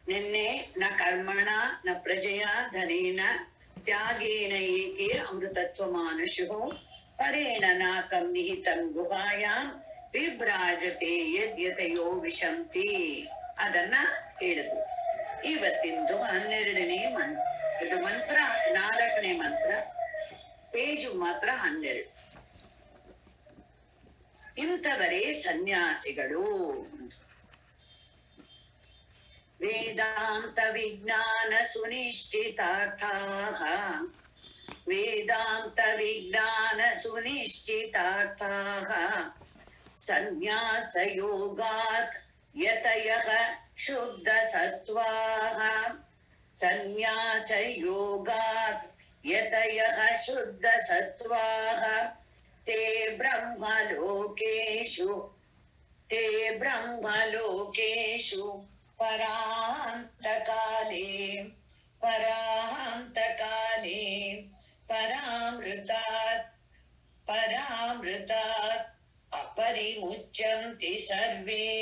ನಿನ್ನೆ ನ ಕರ್ಮಣ ನ ಪ್ರಜೆಯ ಧನೇನ ತ್ಯಾಗೇನ ಏಕೆ ಅಮೃತತ್ವ ಮಾನುಷು ಪರೇಣ ನಾಕಂ ನಿಹಿತಂ ಗುಹಾಯಾಂ ವಿಭ್ರಾಜತೆ ಯದ್ಯತಯೋ ವಿಶಂತಿ. ಅದನ್ನ ಹೇಳಿದ್ರು. ಇವತ್ತಿಂದು 12ನೇ ಮಂತ್ರ. ಇದು ಮಂತ್ರ 4ನೇ ಮಂತ್ರ, ಪೇಜು ಮಾತ್ರ 12. ಇಂಥವರೇ ಸನ್ಯಾಸಿಗಳು. ವೇದಾಂತ ವಿಜ್ಞಾನ ಸುನಿಶ್ಚಿತಾರ್ಥಾಃ ವೇದಾಂತ ವಿಜ್ಞಾನ ಸುನಿಶ್ಚಿತಾರ್ಥಾಃ ಸನ್ಯಾಸ ಯೋಗಾತ್ ಯತಯಃ ಶುದ್ಧ ಸತ್ವಾಃ ಸನ್ಯಾಸ ಯೋಗಾತ್ ಯತಯಃ ಶುದ್ಧ ಸತ್ವಾಃ ತೇ ಬ್ರಹ್ಮಲೋಕೇಶು ಪರಾಂತಕಾಲೇ ಪರಾಮೃತಾತ್ ಪರಿಮುಚ್ಯಂತಿ ಸರ್ವೇ.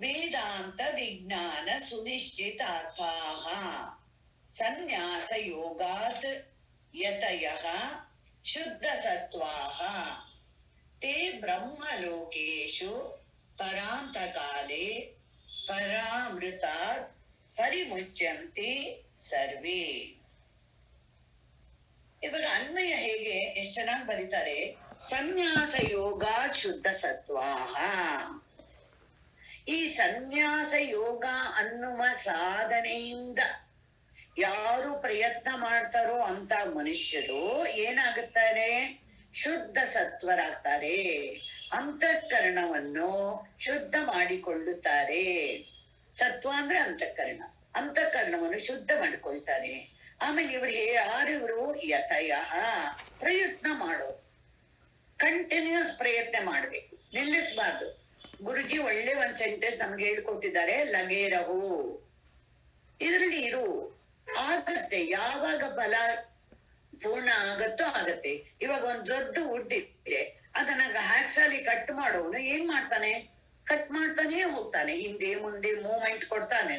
ವೇದಾಂತ ವಿಜ್ಞಾನ ಸುನಿಶ್ಚಿತಾರ್ಥಾಃ ಸನ್ಯಾಸ ಯೋಗಾತ್ ಯತಯಃ ಶುದ್ಧ ಸತ್ವಾಃ ತೇ ಬ್ರಹ್ಮಲೋಕೇಶು ಪರಾಂತಕಾಲೇ ಪರಾಮೃತಾತ್ ಪರಿಮುಚ್ಯಂತಿ ಸರ್ವೇ. ಇವಾಗ ಅನ್ವಯ ಹೇಗೆ ಎಷ್ಟು ಚೆನ್ನಾಗಿ ಬರೀತಾರೆ. ಸನ್ಯಾಸ ಯೋಗ ಶುದ್ಧ ಸತ್ವಾಹ. ಈ ಸನ್ಯಾಸ ಯೋಗ ಅನ್ನುವ ಸಾಧನೆಯಿಂದ ಯಾರು ಪ್ರಯತ್ನ ಮಾಡ್ತಾರೋ ಅಂತ ಮನುಷ್ಯರು ಏನಾಗುತ್ತಾರೆ? ಶುದ್ಧ ಸತ್ವರಾಗ್ತಾರೆ. ಅಂತಃಕರಣವನ್ನು ಶುದ್ಧ ಮಾಡಿಕೊಳ್ಳುತ್ತಾರೆ. ಸತ್ವ ಅಂದ್ರೆ ಅಂತಃಕರಣ. ಅಂತಃಕರಣವನ್ನು ಶುದ್ಧ ಮಾಡಿಕೊಳ್ತಾರೆ. ಆಮೇಲೆ ಯಾರಿವರು ಯತಯ ಪ್ರಯತ್ನ ಮಾಡೋ, ಕಂಟಿನ್ಯೂಸ್ ಪ್ರಯತ್ನ ಮಾಡ್ಬೇಕು, ನಿಲ್ಲಿಸಬಾರ್ದು. ಗುರುಜಿ ಒಳ್ಳೆ ಒಂದ್ ಸೆಂಟೆನ್ಸ್ ನಮ್ಗೆ ಹೇಳ್ಕೊಟ್ಟಿದ್ದಾರೆ, ಲಗೇರಹು, ಇದರಲ್ಲಿ ಇರು, ಆಗತ್ತೆ. ಯಾವಾಗ ಬಲ ಪೂರ್ಣ ಆಗತ್ತೋ ಆಗತ್ತೆ. ಇವಾಗ ಒಂದ್ ದೊಡ್ಡ ವುಡ್ ಇದೆ, ಅದನ್ನ ಹ್ಯಾಕ್ಸಾಲಿ ಕಟ್ ಮಾಡೋನು ಏನ್ ಮಾಡ್ತಾನೆ? ಕಟ್ ಮಾಡ್ತಾನೆ ಹೋಗ್ತಾನೆ, ಹಿಂದೆ ಮುಂದೆ ಮೂವ್ಮೆಂಟ್ ಕೊಡ್ತಾನೆ.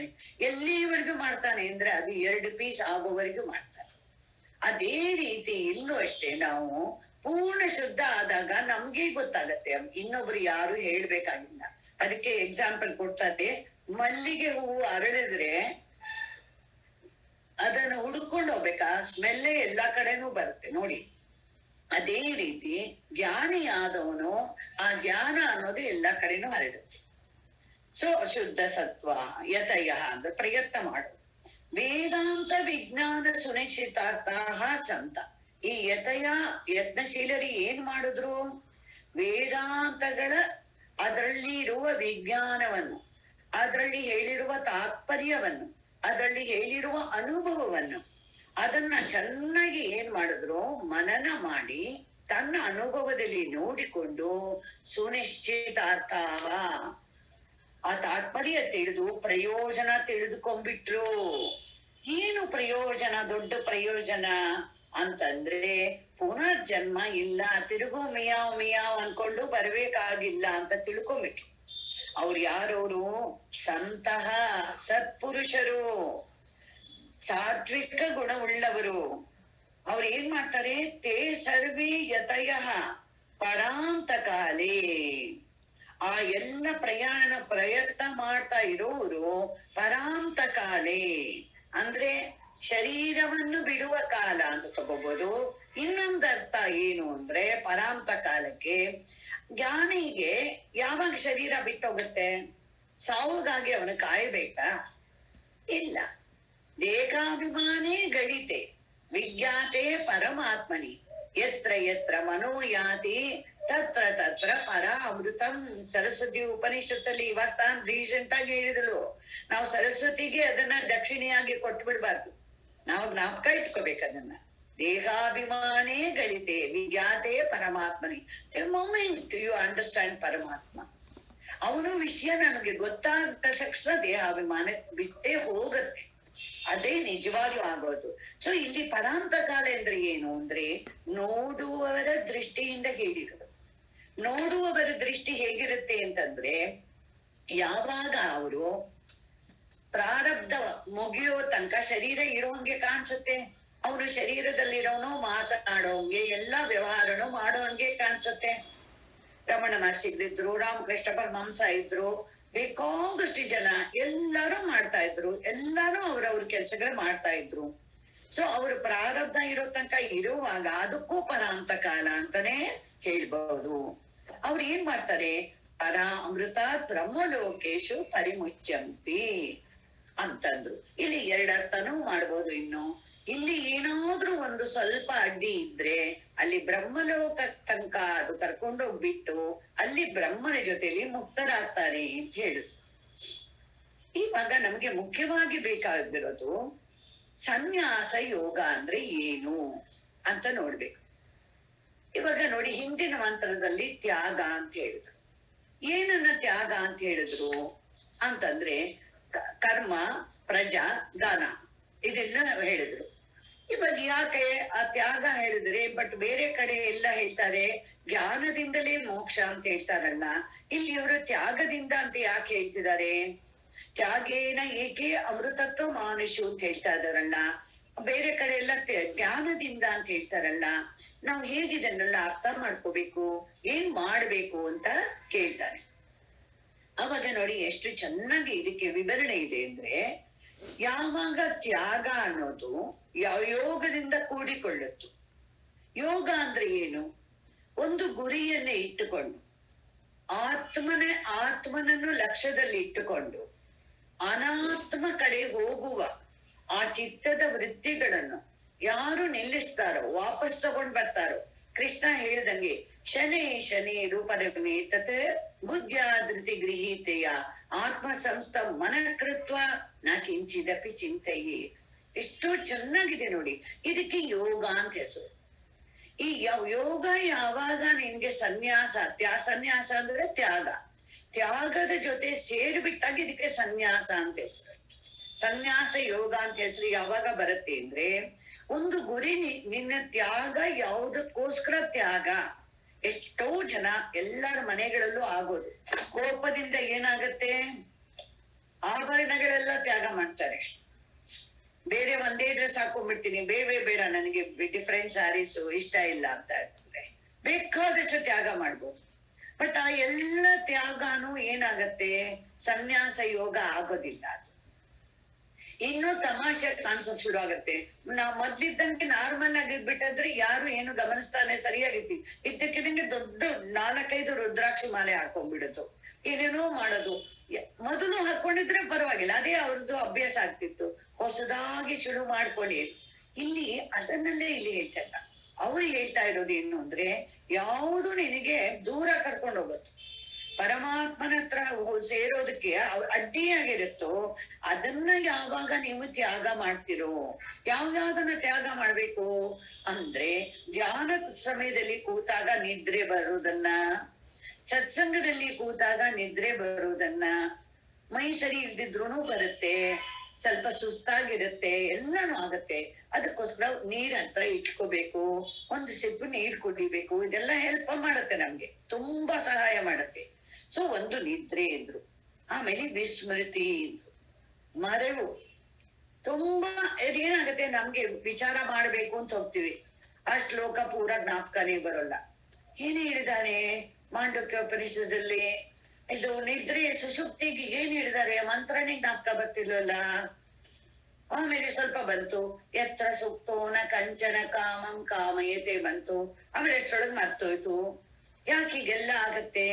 ಎಲ್ಲಿವರೆಗೂ ಮಾಡ್ತಾನೆ ಅಂದ್ರೆ ಅದು 2 ಪೀಸ್ ಆಗೋವರೆಗೂ ಮಾಡ್ತಾನೆ. ಅದೇ ರೀತಿ ಇಲ್ಲೂ ಅಷ್ಟೇ, ನಾವು ಪೂರ್ಣ ಶುದ್ಧ ಆದಾಗ ನಮ್ಗೆ ಗೊತ್ತಾಗತ್ತೆ, ಇನ್ನೊಬ್ರು ಯಾರು ಹೇಳ್ಬೇಕಾಗಿಲ್ಲ. ಅದಕ್ಕೆ ಎಕ್ಸಾಂಪಲ್ ಕೊಡ್ತಾರೆ. ಮಲ್ಲಿಗೆ ಹೂವು ಅರಳಿದ್ರೆ ಅದನ್ನು ಹುಡುಕೊಂಡು ಹೋಗ್ಬೇಕಾ? ಸ್ಮೆಲ್ಲೇ ಎಲ್ಲಾ ಕಡೆನೂ ಬರುತ್ತೆ ನೋಡಿ. ಅದೇ ರೀತಿ ಜ್ಞಾನಿ ಆದವನು ಆ ಜ್ಞಾನ ಅನ್ನೋದು ಎಲ್ಲಾ ಕಡೆನೂ ಹರಡುತ್ತೆ. ಸೊ ಶುದ್ಧ ಸತ್ವ ಯತಯ ಅಂದ್ರೆ ಪ್ರಯತ್ನ ಮಾಡು. ವೇದಾಂತ ವಿಜ್ಞಾನ ಸುನಿಶ್ಚಿತಾರ್ಥಾಃ ಸಂತ. ಈ ಯತ್ನಶೀಲರಿ ಏನ್ ಮಾಡಿದ್ರು? ವೇದಾಂತಗಳ ಅದರಲ್ಲಿ ಇರುವ ವಿಜ್ಞಾನವನ್ನು, ಅದರಲ್ಲಿ ಹೇಳಿರುವ ತಾತ್ಪರ್ಯವನ್ನು, ಅದರಲ್ಲಿ ಹೇಳಿರುವ ಅನುಭವವನ್ನು, ಅದನ್ನ ಚೆನ್ನಾಗಿ ಏನ್ ಮಾಡಿದ್ರು? ಮನನ ಮಾಡಿ ತನ್ನ ಅನುಭವದಲ್ಲಿ ನೋಡಿಕೊಂಡು ಸುನಿಶ್ಚಿತಾರ್ಥ ಆ ತಾತ್ಪರ್ಯ ತಿಳಿದು ಪ್ರಯೋಜನ ತಿಳಿದುಕೊಂಡ್ಬಿಟ್ರು. ಏನು ಪ್ರಯೋಜನ? ದೊಡ್ಡ ಪ್ರಯೋಜನ ಅಂತಂದ್ರೆ ಪುನರ್ಜನ್ಮ ಇಲ್ಲ, ತಿರುಗು ಮಿಯಾವ್ ಅನ್ಕೊಂಡು ಬರ್ಬೇಕಾಗಿಲ್ಲ ಅಂತ ತಿಳ್ಕೊಂಬಿಟ್ರು. ಅವ್ರು ಯಾರವರು? ಸಂತಹ ಸತ್ಪುರುಷರು, ಸಾತ್ವಿಕ ಗುಣವುಳ್ಳವರು. ಅವ್ರು ಏನ್ ಮಾಡ್ತಾರೆ? ತೇ ಸರ್ವೇ ಯತಯ ಪರಾಂತಕಾಲೇ. ಆ ಎಲ್ಲ ಪ್ರಯತ್ನ ಮಾಡ್ತಾ ಇರೋರು ಪರಾಂತಕಾಲೇ ಅಂದ್ರೆ ಶರೀರವನ್ನು ಬಿಡುವ ಕಾಲ ಅಂತ ತಗೋಬಹುದು. ಇನ್ನೊಂದರ್ಥ ಏನು ಅಂದ್ರೆ ಪರಾಂತ ಕಾಲಕ್ಕೆ ಜ್ಞಾನಿಗೆ ಯಾವಾಗ ಶರೀರ ಬಿಟ್ಟೋಗುತ್ತೆ? ಸಾವುಗಾಗಿ ಅವನು ಕಾಯಬೇಕಾ? ಇಲ್ಲ. ದೇಹಾಭಿಮಾನೇ ಗಳಿತೆ ವಿಜ್ಞಾತೆ ಪರಮಾತ್ಮನಿ ಯತ್ರ ಯತ್ರ ಮನೋಯಾತಿ ತತ್ರ ತತ್ರ ಪರ ಅಮೃತಂ. ಸರಸ್ವತಿ ಉಪನಿಷತ್ತಲ್ಲಿ ಇವಾಗ ತಾನು ರೀಸೆಂಟ್ ಆಗಿ ಹೇಳಿದಳು, ನಾವು ಸರಸ್ವತಿಗೆ ಅದನ್ನ ದಕ್ಷಿಣೆಯಾಗಿ ಕೊಟ್ಟು ಬಿಡ್ಬಾರ್ದು, ನಾವು ಜ್ಞಾಪಕ ಇಟ್ಕೋಬೇಕು ಅದನ್ನ. ದೇಹಾಭಿಮಾನೇ ಗಳಿತೆ ವಿಜ್ಞಾತೆ ಪರಮಾತ್ಮನಿ. ದ ಮೊಮೆಂಟ್ ಯು ಅಂಡರ್ಸ್ಟ್ಯಾಂಡ್ ಪರಮಾತ್ಮ, ಅವನು ವಿಷಯ ನನಗೆ ಗೊತ್ತಾದ ತಕ್ಷಣ ದೇಹಾಭಿಮಾನ ಬಿಟ್ಟೇ ಹೋಗತ್ತೆ. ಅದೇ ನಿಜವಾಗ್ಲೂ ಆಗೋದು. ಸೊ ಇಲ್ಲಿ ಪರಾಂತ ಕಾಲ ಅಂದ್ರೆ ಏನು ಅಂದ್ರೆ ನೋಡುವವರ ದೃಷ್ಟಿಯಿಂದ ಹೇಳಿರೋದು. ನೋಡುವವರ ದೃಷ್ಟಿ ಹೇಗಿರುತ್ತೆ ಅಂತಂದ್ರೆ, ಯಾವಾಗ ಅವರು ಪ್ರಾರಬ್ಧ ಮುಗಿಯೋ ತನಕ ಶರೀರ ಇರೋಂಗೆ ಕಾಣಿಸುತ್ತೆ. ಅವನು ಶರೀರದಲ್ಲಿರೋನು ಮಾತನಾಡೋಂಗೆ, ಎಲ್ಲಾ ವ್ಯವಹಾರನು ಮಾಡೋಂಗೆ ಕಾಣಿಸುತ್ತೆ. ರಮಣ ಮಹರ್ಷಿಗಳಿದ್ರು, ರಾಮಕೃಷ್ಣ ಪರಮಹಂಸ ಇದ್ರು, ಬೇಕಾದಷ್ಟು ಜನ ಎಲ್ಲರೂ ಮಾಡ್ತಾ ಇದ್ರು, ಎಲ್ಲರೂ ಅವ್ರವ್ರ ಕೆಲ್ಸಗಳು ಮಾಡ್ತಾ ಇದ್ರು. ಸೊ ಅವ್ರ ಪ್ರಾರಬ್ಧ ಇರೋ ತನಕ ಇರುವಾಗ ಅದಕ್ಕೂ ಪರಾಂತ ಕಾಲ ಅಂತಾನೆ ಹೇಳ್ಬಹುದು. ಅವ್ರು ಏನ್ ಮಾಡ್ತಾರೆ, ಪರ ಅಮೃತ ಬ್ರಹ್ಮಲೋಕೇಶು ಪರಿಮುಚ್ಯಂತಿ ಅಂತಂದ್ರು. ಇಲ್ಲಿ ಎರಡರ್ಥನೂ ಮಾಡ್ಬೋದು. ಇನ್ನು ಇಲ್ಲಿ ಏನಾದ್ರೂ ಒಂದು ಸ್ವಲ್ಪ ಅಡ್ಡಿ ಇದ್ರೆ ಅಲ್ಲಿ ಬ್ರಹ್ಮಲೋಕ ತನಕ ಅದು ಕರ್ಕೊಂಡೋಗ್ಬಿಟ್ಟು ಅಲ್ಲಿ ಬ್ರಹ್ಮನ ಜೊತೆಲಿ ಮುಕ್ತರಾಗ್ತಾರೆ ಅಂತ ಹೇಳಿದ್ರು. ಇವಾಗ ನಮ್ಗೆ ಮುಖ್ಯವಾಗಿ ಬೇಕಾಗಿರೋದು ಸನ್ಯಾಸ ಯೋಗ ಅಂದ್ರೆ ಏನು ಅಂತ ನೋಡ್ಬೇಕು. ಇವಾಗ ನೋಡಿ, ಹಿಂದಿನ ಮಂತ್ರದಲ್ಲಿ ತ್ಯಾಗ ಅಂತ ಹೇಳಿದ್ರು. ಏನನ್ನ ತ್ಯಾಗ ಅಂತ ಹೇಳಿದ್ರು ಅಂತಂದ್ರೆ ಕರ್ಮ, ಪ್ರಜಾ, ದಾನ ಇದನ್ನ ಹೇಳಿದ್ರು. ಇವಾಗ ಯಾಕೆ ಆ ತ್ಯಾಗ ಹೇಳಿದ್ರೆ, ಬಟ್ ಬೇರೆ ಕಡೆ ಎಲ್ಲ ಹೇಳ್ತಾರೆ ಜ್ಞಾನದಿಂದಲೇ ಮೋಕ್ಷ ಅಂತ ಹೇಳ್ತಾರಲ್ಲ, ಇಲ್ಲಿ ಇವರು ತ್ಯಾಗದಿಂದ ಅಂತ ಯಾಕೆ ಹೇಳ್ತಿದ್ದಾರೆ? ತ್ಯಾಗೇನ ಏಕೆ ಅಮೃತತ್ವ ಮಾನುಷು ಅಂತ ಹೇಳ್ತಾ ಇದಾರಲ್ಲ, ಬೇರೆ ಕಡೆ ಎಲ್ಲ ಜ್ಞಾನದಿಂದ ಅಂತ ಹೇಳ್ತಾರಲ್ಲ. ನಾವು ಹೇಗಿದನ್ನೆಲ್ಲ ಅರ್ಥ ಮಾಡ್ಕೋಬೇಕು, ಏನ್ ಮಾಡ್ಬೇಕು ಅಂತ ಕೇಳ್ತಾರೆ. ಅವಾಗ ನೋಡಿ ಎಷ್ಟು ಚೆನ್ನಾಗಿ ಇದಕ್ಕೆ ವಿವರಣೆ ಇದೆ ಅಂದ್ರೆ, ಯಾವಾಗ ತ್ಯಾಗ ಅನ್ನೋದು ಯೋಗದಿಂದ ಕೂಡಿಕೊಳ್ಳುತ್ತು. ಯೋಗ ಅಂದ್ರೆ ಏನು? ಒಂದು ಗುರಿಯನ್ನೇ ಇಟ್ಟುಕೊಂಡು, ಆತ್ಮನನ್ನು ಲಕ್ಷ್ಯದಲ್ಲಿ ಇಟ್ಟುಕೊಂಡು ಅನಾತ್ಮ ಕಡೆ ಹೋಗುವ ಆ ಚಿತ್ತದ ವೃತ್ತಿಗಳನ್ನು ಯಾರು ನಿಲ್ಲಿಸ್ತಾರೋ, ವಾಪಸ್ ತಗೊಂಡ್ ಬರ್ತಾರೋ, ಕೃಷ್ಣ ಹೇಳ್ದಂಗೆ ಶನೇ ಶನಿ ರೂಪರಮೆ ತತ್ ಬುದ್ಧ್ಯಾಧೃತಿ ಗೃಹೀತೆಯ ಆತ್ಮ ಸಂಸ್ಥ ಮನಕೃತ್ವ ನ ಕಿಂಚಿದಪಿ ಚಿಂತೆಯೇ. ಎಷ್ಟು ಚೆನ್ನಾಗಿದೆ ನೋಡಿ. ಇದಕ್ಕೆ ಯೋಗ ಅಂತ ಹೆಸರು. ಈ ಯೋಗ ಯಾವಾಗ ನಿನ್ಗೆ ಸನ್ಯಾಸ ಅಂದ್ರೆ ತ್ಯಾಗದ ಜೊತೆ ಸೇರ್ಬಿಟ್ಟಾಗ ಇದಕ್ಕೆ ಸನ್ಯಾಸ ಅಂತ ಹೆಸರು. ಸನ್ಯಾಸ ಯೋಗ ಅಂತ ಹೆಸರು ಯಾವಾಗ ಬರುತ್ತೆ ಅಂದ್ರೆ, ಒಂದು ಗುರಿ, ನಿನ್ನ ತ್ಯಾಗ ಯಾವುದಕ್ಕೋಸ್ಕರ ತ್ಯಾಗ. ಎಷ್ಟೋ ಜನ ಎಲ್ಲರ ಮನೆಗಳಲ್ಲೂ ಆಗೋದು, ಕೋಪದಿಂದ ಏನಾಗತ್ತೆ, ಆಭರಣಗಳೆಲ್ಲ ತ್ಯಾಗ ಮಾಡ್ತಾರೆ. ಬೇರೆ ಒಂದೇ ಡ್ರೆಸ್ ಹಾಕೊಂಡ್ಬಿಡ್ತೀನಿ, ಬೇಡ ನನಗೆ ಡಿಫ್ರೆಂಟ್ ಸ್ಯಾರೀಸು ಇಷ್ಟ ಇಲ್ಲ ಅಂತ ಹೇಳ್ತಾರೆ. ಬೇಕಾದಷ್ಟು ತ್ಯಾಗ ಮಾಡ್ಬೋದು. ಬಟ್ ಆ ಎಲ್ಲ ತ್ಯಾಗನೂ ಏನಾಗತ್ತೆ, ಸನ್ಯಾಸ ಯೋಗ ಆಗೋದಿಲ್ಲ. ಅದು ಇನ್ನೂ ತಮಾಷೆ ಕಾಣಿಸೋಕ್ ಶುರು ಆಗತ್ತೆ. ನಾವ್ ಮೊದ್ಲಿದ್ದಂಗೆ ನಾರ್ಮಲ್ ಆಗಿರ್ಬಿಟ್ಟಂದ್ರೆ ಯಾರು ಏನು ಗಮನಿಸ್ತಾನೆ, ಸರಿಯಾಗಿರ್ತೀವಿ. ಇದ್ದಕ್ಕಿದಂಗೆ ದೊಡ್ಡ 4-5 ರುದ್ರಾಕ್ಷಿ ಮಾಲೆ ಹಾಕೊಂಡ್ಬಿಡುತ್ತು, ಏನೇನೋ ಮಾಡೋದು. ಮೊದಲು ಹಾಕೊಂಡಿದ್ರೆ ಪರವಾಗಿಲ್ಲ, ಅದೇ ಅವ್ರದ್ದು ಅಭ್ಯಾಸ ಆಗ್ತಿತ್ತು. ಹೊಸದಾಗಿ ಶುರು ಮಾಡ್ಕೊಳ್ಳಿ. ಇಲ್ಲಿ ಅದನ್ನಲ್ಲೇ ಇಲ್ಲಿ ಹೇಳ್ತಲ್ಲ. ಅವ್ರು ಹೇಳ್ತಾ ಇರೋದು ಏನು ಅಂದ್ರೆ, ಯಾವುದು ನಿನಗೆ ದೂರ ಕರ್ಕೊಂಡು ಹೋಗುತ್ತೆ, ಪರಮಾತ್ಮನ ಹತ್ರ ಸೇರೋದಕ್ಕೆ ಅಡ್ಡಿಯಾಗಿರುತ್ತೋ ಅದನ್ನ ಯಾವಾಗ ನೀವು ತ್ಯಾಗ ಮಾಡ್ತಿರೋ. ಯಾವ್ಯಾವ್ದನ್ನ ತ್ಯಾಗ ಮಾಡ್ಬೇಕು ಅಂದ್ರೆ, ಧ್ಯಾನ ಸಮಯದಲ್ಲಿ ಕೂತಾಗ ನಿದ್ರೆ ಬರುವುದನ್ನ, ಸತ್ಸಂಗದಲ್ಲಿ ಕೂತಾಗ ನಿದ್ರೆ ಬರುವುದನ್ನ, ಮೈ ಸರಿ ಇಲ್ದಿದ್ರೂ ಬರುತ್ತೆ, ಸ್ವಲ್ಪ ಸುಸ್ತಾಗಿರುತ್ತೆ, ಎಲ್ಲಾನು ಆಗತ್ತೆ. ಅದಕ್ಕೋಸ್ಕರ ನೀರ್ ಹತ್ರ ಇಟ್ಕೋಬೇಕು, ಒಂದು ಸಿಪ್ಪು ನೀರ್ ಕುಡಿಬೇಕು. ಇದೆಲ್ಲ ಹೆಲ್ಪ್ ಮಾಡುತ್ತೆ, ನಮ್ಗೆ ತುಂಬಾ ಸಹಾಯ ಮಾಡುತ್ತೆ. ಸೊ ಒಂದು ನಿದ್ರೆ ಇದ್ರು, ಆಮೇಲೆ ವಿಸ್ಮೃತಿ ಇದ್ರು, ಮರೆವು. ತುಂಬಾ ಏನಾಗತ್ತೆ, ನಮ್ಗೆ ವಿಚಾರ ಮಾಡ್ಬೇಕು ಅಂತ ಹೋಗ್ತೀವಿ, ಆ ಶ್ಲೋಕ ಪೂರ ಜ್ಞಾಪಕನೇ ಬರೋಲ್ಲ. ಏನ್ ಹೇಳಿದಾರೆ ಮಾಂಡವ್ಯ ಉಪನಿಷದಲ್ಲಿ, ಇದು ನಿದ್ರೆ ಸುಷುಪ್ತಿಗೆ ಏನ್ ಹೇಳಿದಾರೆ, ಮಂತ್ರನೇ ಜ್ಞಾಪಕ ಬರ್ತಿಲ್ವಲ್ಲ. ಆಮೇಲೆ ಸ್ವಲ್ಪ ಬಂತು, ಎತ್ರ ಸುಪ್ತೋನ ಕಂಚನ ಕಾಮಂ ಕಾಮಯತೆ ಬಂತು. ಆಮೇಲೆ ಎಷ್ಟೊಳಗ್ ಮರ್ತೋಯ್ತು. ಯಾಕೆ ಹೀಗೆಲ್ಲ ಆಗತ್ತೆ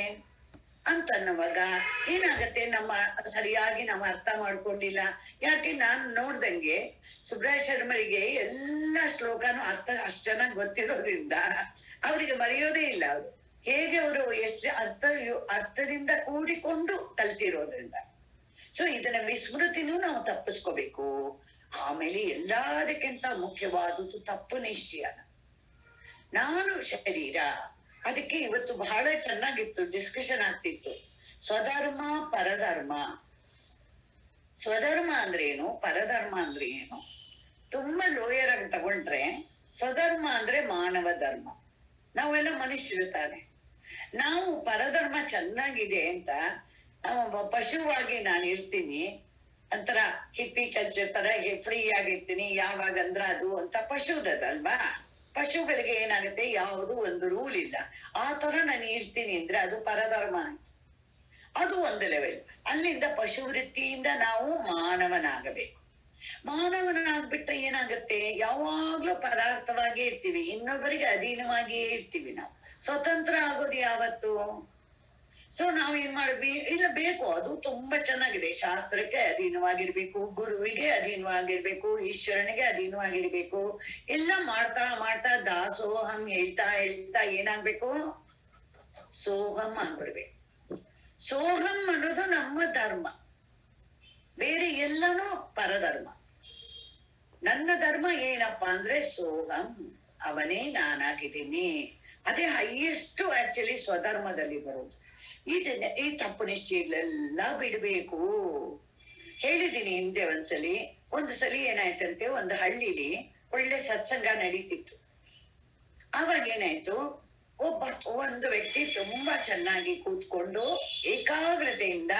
ಅಂತನ್ನುವಾಗ ಏನಾಗತ್ತೆ, ಸರಿಯಾಗಿ ನಾವು ಅರ್ಥ ಮಾಡ್ಕೊಂಡಿಲ್ಲ. ಯಾಕೆ ನಾನ್ ನೋಡ್ದಂಗೆ ಸುಬ್ರಾಯ ಶರ್ಮರಿಗೆ ಎಲ್ಲ ಶ್ಲೋಕನು ಅರ್ಥ ಅಷ್ಟ್ ಚೆನ್ನಾಗಿ ಗೊತ್ತಿರೋದ್ರಿಂದ ಅವರಿಗೆ ಮರೆಯೋದೇ ಇಲ್ಲ. ಅವರು ಹೇಗೆ ಅವರು ಎಷ್ಟು ಅರ್ಥದಿಂದ ಕೂಡಿಕೊಂಡು ಕಲ್ತಿರೋದ್ರಿಂದ. ಸೊ ಇದನ್ನ ವಿಸ್ಮೃತಿನೂ ನಾವು ತಪ್ಪಿಸ್ಕೋಬೇಕು. ಆಮೇಲೆ ಎಲ್ಲದಕ್ಕಿಂತ ಮುಖ್ಯವಾದದ್ದು ತಪ್ಪು ನಿಶ್ಚಯ. ನಾನು ಶರೀರ. ಅದಕ್ಕೆ ಇವತ್ತು ಬಹಳ ಚೆನ್ನಾಗಿತ್ತು, ಡಿಸ್ಕಷನ್ ಆಗ್ತಿತ್ತು. ಸ್ವಧರ್ಮ ಪರಧರ್ಮ. ಸ್ವಧರ್ಮ ಅಂದ್ರೆ ಏನು, ಪರಧರ್ಮ ಅಂದ್ರೆ ಏನು? ತುಂಬಾ ಲೋಯರ್ ಆಗಿ ತಗೊಂಡ್ರೆ ಸ್ವಧರ್ಮ ಅಂದ್ರೆ ಮಾನವ ಧರ್ಮ. ನಾವೆಲ್ಲ ಮನುಷ್ಯರು ತಾನೆ. ನಾವು ಪರಧರ್ಮ ಚೆನ್ನಾಗಿದೆ ಅಂತ ಪಶುವಾಗಿ ನಾನು ಇರ್ತೀನಿ, ಒಂಥರ ಹಿಪ್ಪಿ ಕಲ್ಚರ್ ತರ ಫ್ರೀ ಆಗಿರ್ತೀನಿ, ಯಾವಾಗಂದ್ರ ಅದು ಅಂತ ಪಶುದಲ್ವಾ. ಪಶುಗಳಿಗೆ ಏನಾಗುತ್ತೆ, ಯಾವುದು ಒಂದು ರೂಲ್ ಇಲ್ಲ, ಆ ತರ ನಾನು ಇರ್ತೀನಿ ಅಂದ್ರೆ ಅದು ಪರಧರ್ಮ. ಅದು ಒಂದು ಲೆವೆಲ್. ಅಲ್ಲಿಂದ ಪಶು ವೃತ್ತಿಯಿಂದ ನಾವು ಮಾನವನಾಗಬೇಕು. ಮಾನವನಾಗ್ಬಿಟ್ರೆ ಏನಾಗುತ್ತೆ, ಯಾವಾಗ್ಲೂ ಪದಾರ್ಥವಾಗಿ ಇರ್ತೀವಿ, ಇನ್ನೊಬ್ಬರಿಗೆ ಅಧೀನವಾಗಿಯೇ ಇರ್ತೀವಿ. ನಾವು ಸ್ವತಂತ್ರ ಆಗೋದು ಯಾವತ್ತು? ಸೊ ನಾವ್ ಏನ್ ಮಾಡ್ವಿ, ಇಲ್ಲ ಬೇಕು, ಅದು ತುಂಬಾ ಚೆನ್ನಾಗಿದೆ, ಶಾಸ್ತ್ರಕ್ಕೆ ಅಧೀನವಾಗಿರ್ಬೇಕು, ಗುರುವಿಗೆ ಅಧೀನವಾಗಿರ್ಬೇಕು, ಈಶ್ವರನಿಗೆ ಅಧೀನವಾಗಿರ್ಬೇಕು, ಎಲ್ಲ ಮಾಡ್ತಾ ಮಾಡ್ತಾ ದಾಸೋಹಂ ಹೇಳ್ತಾ ಹೇಳ್ತಾ ಏನಾಗ್ಬೇಕು, ಸೋಹಂ ಆಗ್ಬಿಡ್ಬೇಕು. ಸೋಹಂ ಅನ್ನೋದು ನಮ್ಮ ಧರ್ಮ, ಬೇರೆ ಎಲ್ಲನೂ ಪರಧರ್ಮ. ನನ್ನ ಧರ್ಮ ಏನಪ್ಪಾ ಅಂದ್ರೆ ಸೋಹಂ, ಅವನೇ ನಾನಾಗಿದ್ದೀನಿ. ಅದೇ ಹೈಯೆಸ್ಟ್ ಆಕ್ಚುಲಿ ಸ್ವಧರ್ಮದಲ್ಲಿ ಬರೋದು. ಇದನ್ನ ಈ ತಪ್ಪು ನಿಶ್ಚಯಗಳೆಲ್ಲ ಬಿಡ್ಬೇಕು. ಹೇಳಿದೀನಿ ಹಿಂದೆ ಒಂದು ಸಲಿ ಏನಾಯ್ತಂತೆ, ಒಂದು ಹಳ್ಳಿಲಿ ಒಳ್ಳೆ ಸತ್ಸಂಗ ನಡೀತಿತ್ತು. ಆವಾಗ ಏನಾಯ್ತು, ಒಂದು ವ್ಯಕ್ತಿ ತುಂಬಾ ಚೆನ್ನಾಗಿ ಕೂತ್ಕೊಂಡು ಏಕಾಗ್ರತೆಯಿಂದ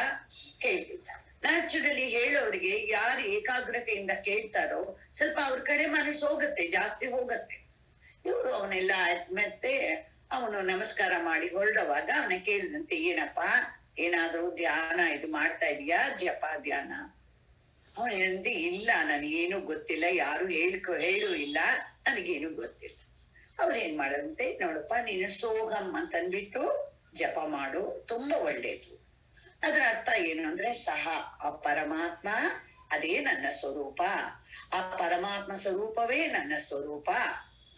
ಕೇಳ್ತಿದ್ದ. ನ್ಯಾಚುರಲಿ ಹೇಳೋರಿಗೆ ಯಾರು ಏಕಾಗ್ರತೆಯಿಂದ ಕೇಳ್ತಾರೋ ಸ್ವಲ್ಪ ಅವ್ರ ಕಡೆ ಮನಸ್ಸು ಹೋಗುತ್ತೆ, ಜಾಸ್ತಿ ಹೋಗತ್ತೆ. ಇವ್ರು ಅವನೆಲ್ಲ ಆಯ್ತು, ಮತ್ತೆ ಅವನು ನಮಸ್ಕಾರ ಮಾಡಿ ಹೊರಡುವಾಗ ಅವನ ಕೇಳಿದಂತೆ, ಏನಪ್ಪಾ ಏನಾದ್ರೂ ಧ್ಯಾನ ಇದು ಮಾಡ್ತಾ ಇದೀಯಾ, ಜಪ ಧ್ಯಾನ? ಅವನು ಹೇಳಿದಂತೆ, ಇಲ್ಲ ನನಗೇನು ಗೊತ್ತಿಲ್ಲ, ಯಾರು ಹೇಳು ಇಲ್ಲ, ನನಗೇನು ಗೊತ್ತಿಲ್ಲ. ಅವ್ರೇನ್ ಮಾಡದಂತೆ, ನೋಡಪ್ಪ ನೀನು ಸೋಹಂ ಅಂತಂದ್ಬಿಟ್ಟು ಜಪ ಮಾಡು, ತುಂಬಾ ಒಳ್ಳೇದು. ಅದ್ರ ಅರ್ಥ ಏನು ಅಂದ್ರೆ, ಸಹ ಆ ಪರಮಾತ್ಮ ಅದೇ ನನ್ನ ಸ್ವರೂಪ, ಆ ಪರಮಾತ್ಮ ಸ್ವರೂಪವೇ ನನ್ನ ಸ್ವರೂಪ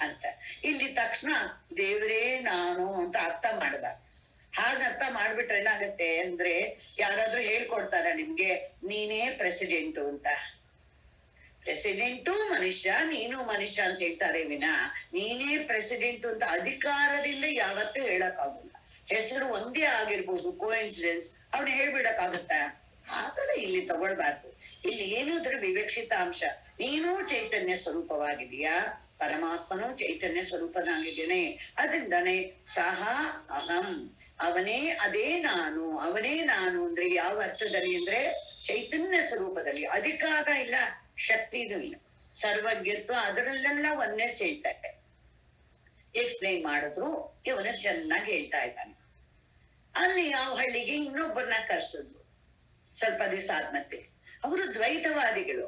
ಅಂತ. ಇಲ್ಲಿ ತಕ್ಷಣ ದೇವರೇ ನಾನು ಅಂತ ಅರ್ಥ ಮಾಡ್ದ. ಹಾಗ ಅರ್ಥ ಮಾಡ್ಬಿಟ್ರೆ ಏನಾಗತ್ತೆ ಅಂದ್ರೆ, ಯಾರಾದ್ರೂ ಹೇಳ್ಕೊಡ್ತಾರ ನಿಮ್ಗೆ, ನೀನೇ ಪ್ರೆಸಿಡೆಂಟು ಅಂತ? ಪ್ರೆಸಿಡೆಂಟು ಮನುಷ್ಯ, ನೀನು ಮನುಷ್ಯ ಅಂತ ಹೇಳ್ತಾರೆ ವಿನ ನೀನೇ ಪ್ರೆಸಿಡೆಂಟು ಅಂತ ಅಧಿಕಾರದಿಂದ ಯಾವತ್ತೂ ಹೇಳಕ್ಕಾಗಲ್ಲ. ಹೆಸರು ಒಂದೇ ಆಗಿರ್ಬೋದು, ಕೋಇನ್ಸಿಡೆನ್ಸ್, ಅವ್ನು ಹೇಳ್ಬಿಡಕ್ಕಾಗತ್ತ? ಆತರ ಇಲ್ಲಿ ತಗೊಳ್ಬಾರ್ದು. ಇಲ್ಲಿ ಏನಾದ್ರೂ ವಿವಕ್ಷಿತ ಅಂಶ. ನೀನೂ ಚೈತನ್ಯ ಸ್ವರೂಪವಾಗಿದೀಯಾ, ಪರಮಾತ್ಮನೂ ಚೈತನ್ಯ ಸ್ವರೂಪನಾಗಿದ್ದೇನೆ. ಅದರಿಂದಾನೆ ಸಹ ಅಹಂ, ಅವನೇ ಅದೇ ನಾನು, ಅವನೇ ನಾನು ಅಂದ್ರೆ ಯಾವ ಅರ್ಥದಲ್ಲಿ ಅಂದ್ರೆ, ಚೈತನ್ಯ ಸ್ವರೂಪದಲ್ಲಿ. ಅಧಿಕಾರ ಇಲ್ಲ, ಶಕ್ತಿನೂ ಇಲ್ಲ, ಸರ್ವಜ್ಞತ್ವ ಅದರಲ್ಲೆಲ್ಲ ಒಂದೇ ಸೇರ್ತಾರೆ. ಎಕ್ಸ್ಪ್ಲೈನ್ ಮಾಡಿದ್ರು ಇವನು ಚೆನ್ನಾಗಿ ಹೇಳ್ತಾ ಇದ್ದಾನೆ. ಅಲ್ಲಿ ಯಾವ ಹಳ್ಳಿಗೆ ಇನ್ನೊಬ್ಬರನ್ನ ಕರ್ಸಿದ್ರು. ಸ್ವಲ್ಪ ದಿವಸ ಆದ್ಮೇಲೆ ಅವರು ದ್ವೈತವಾದಿಗಳು.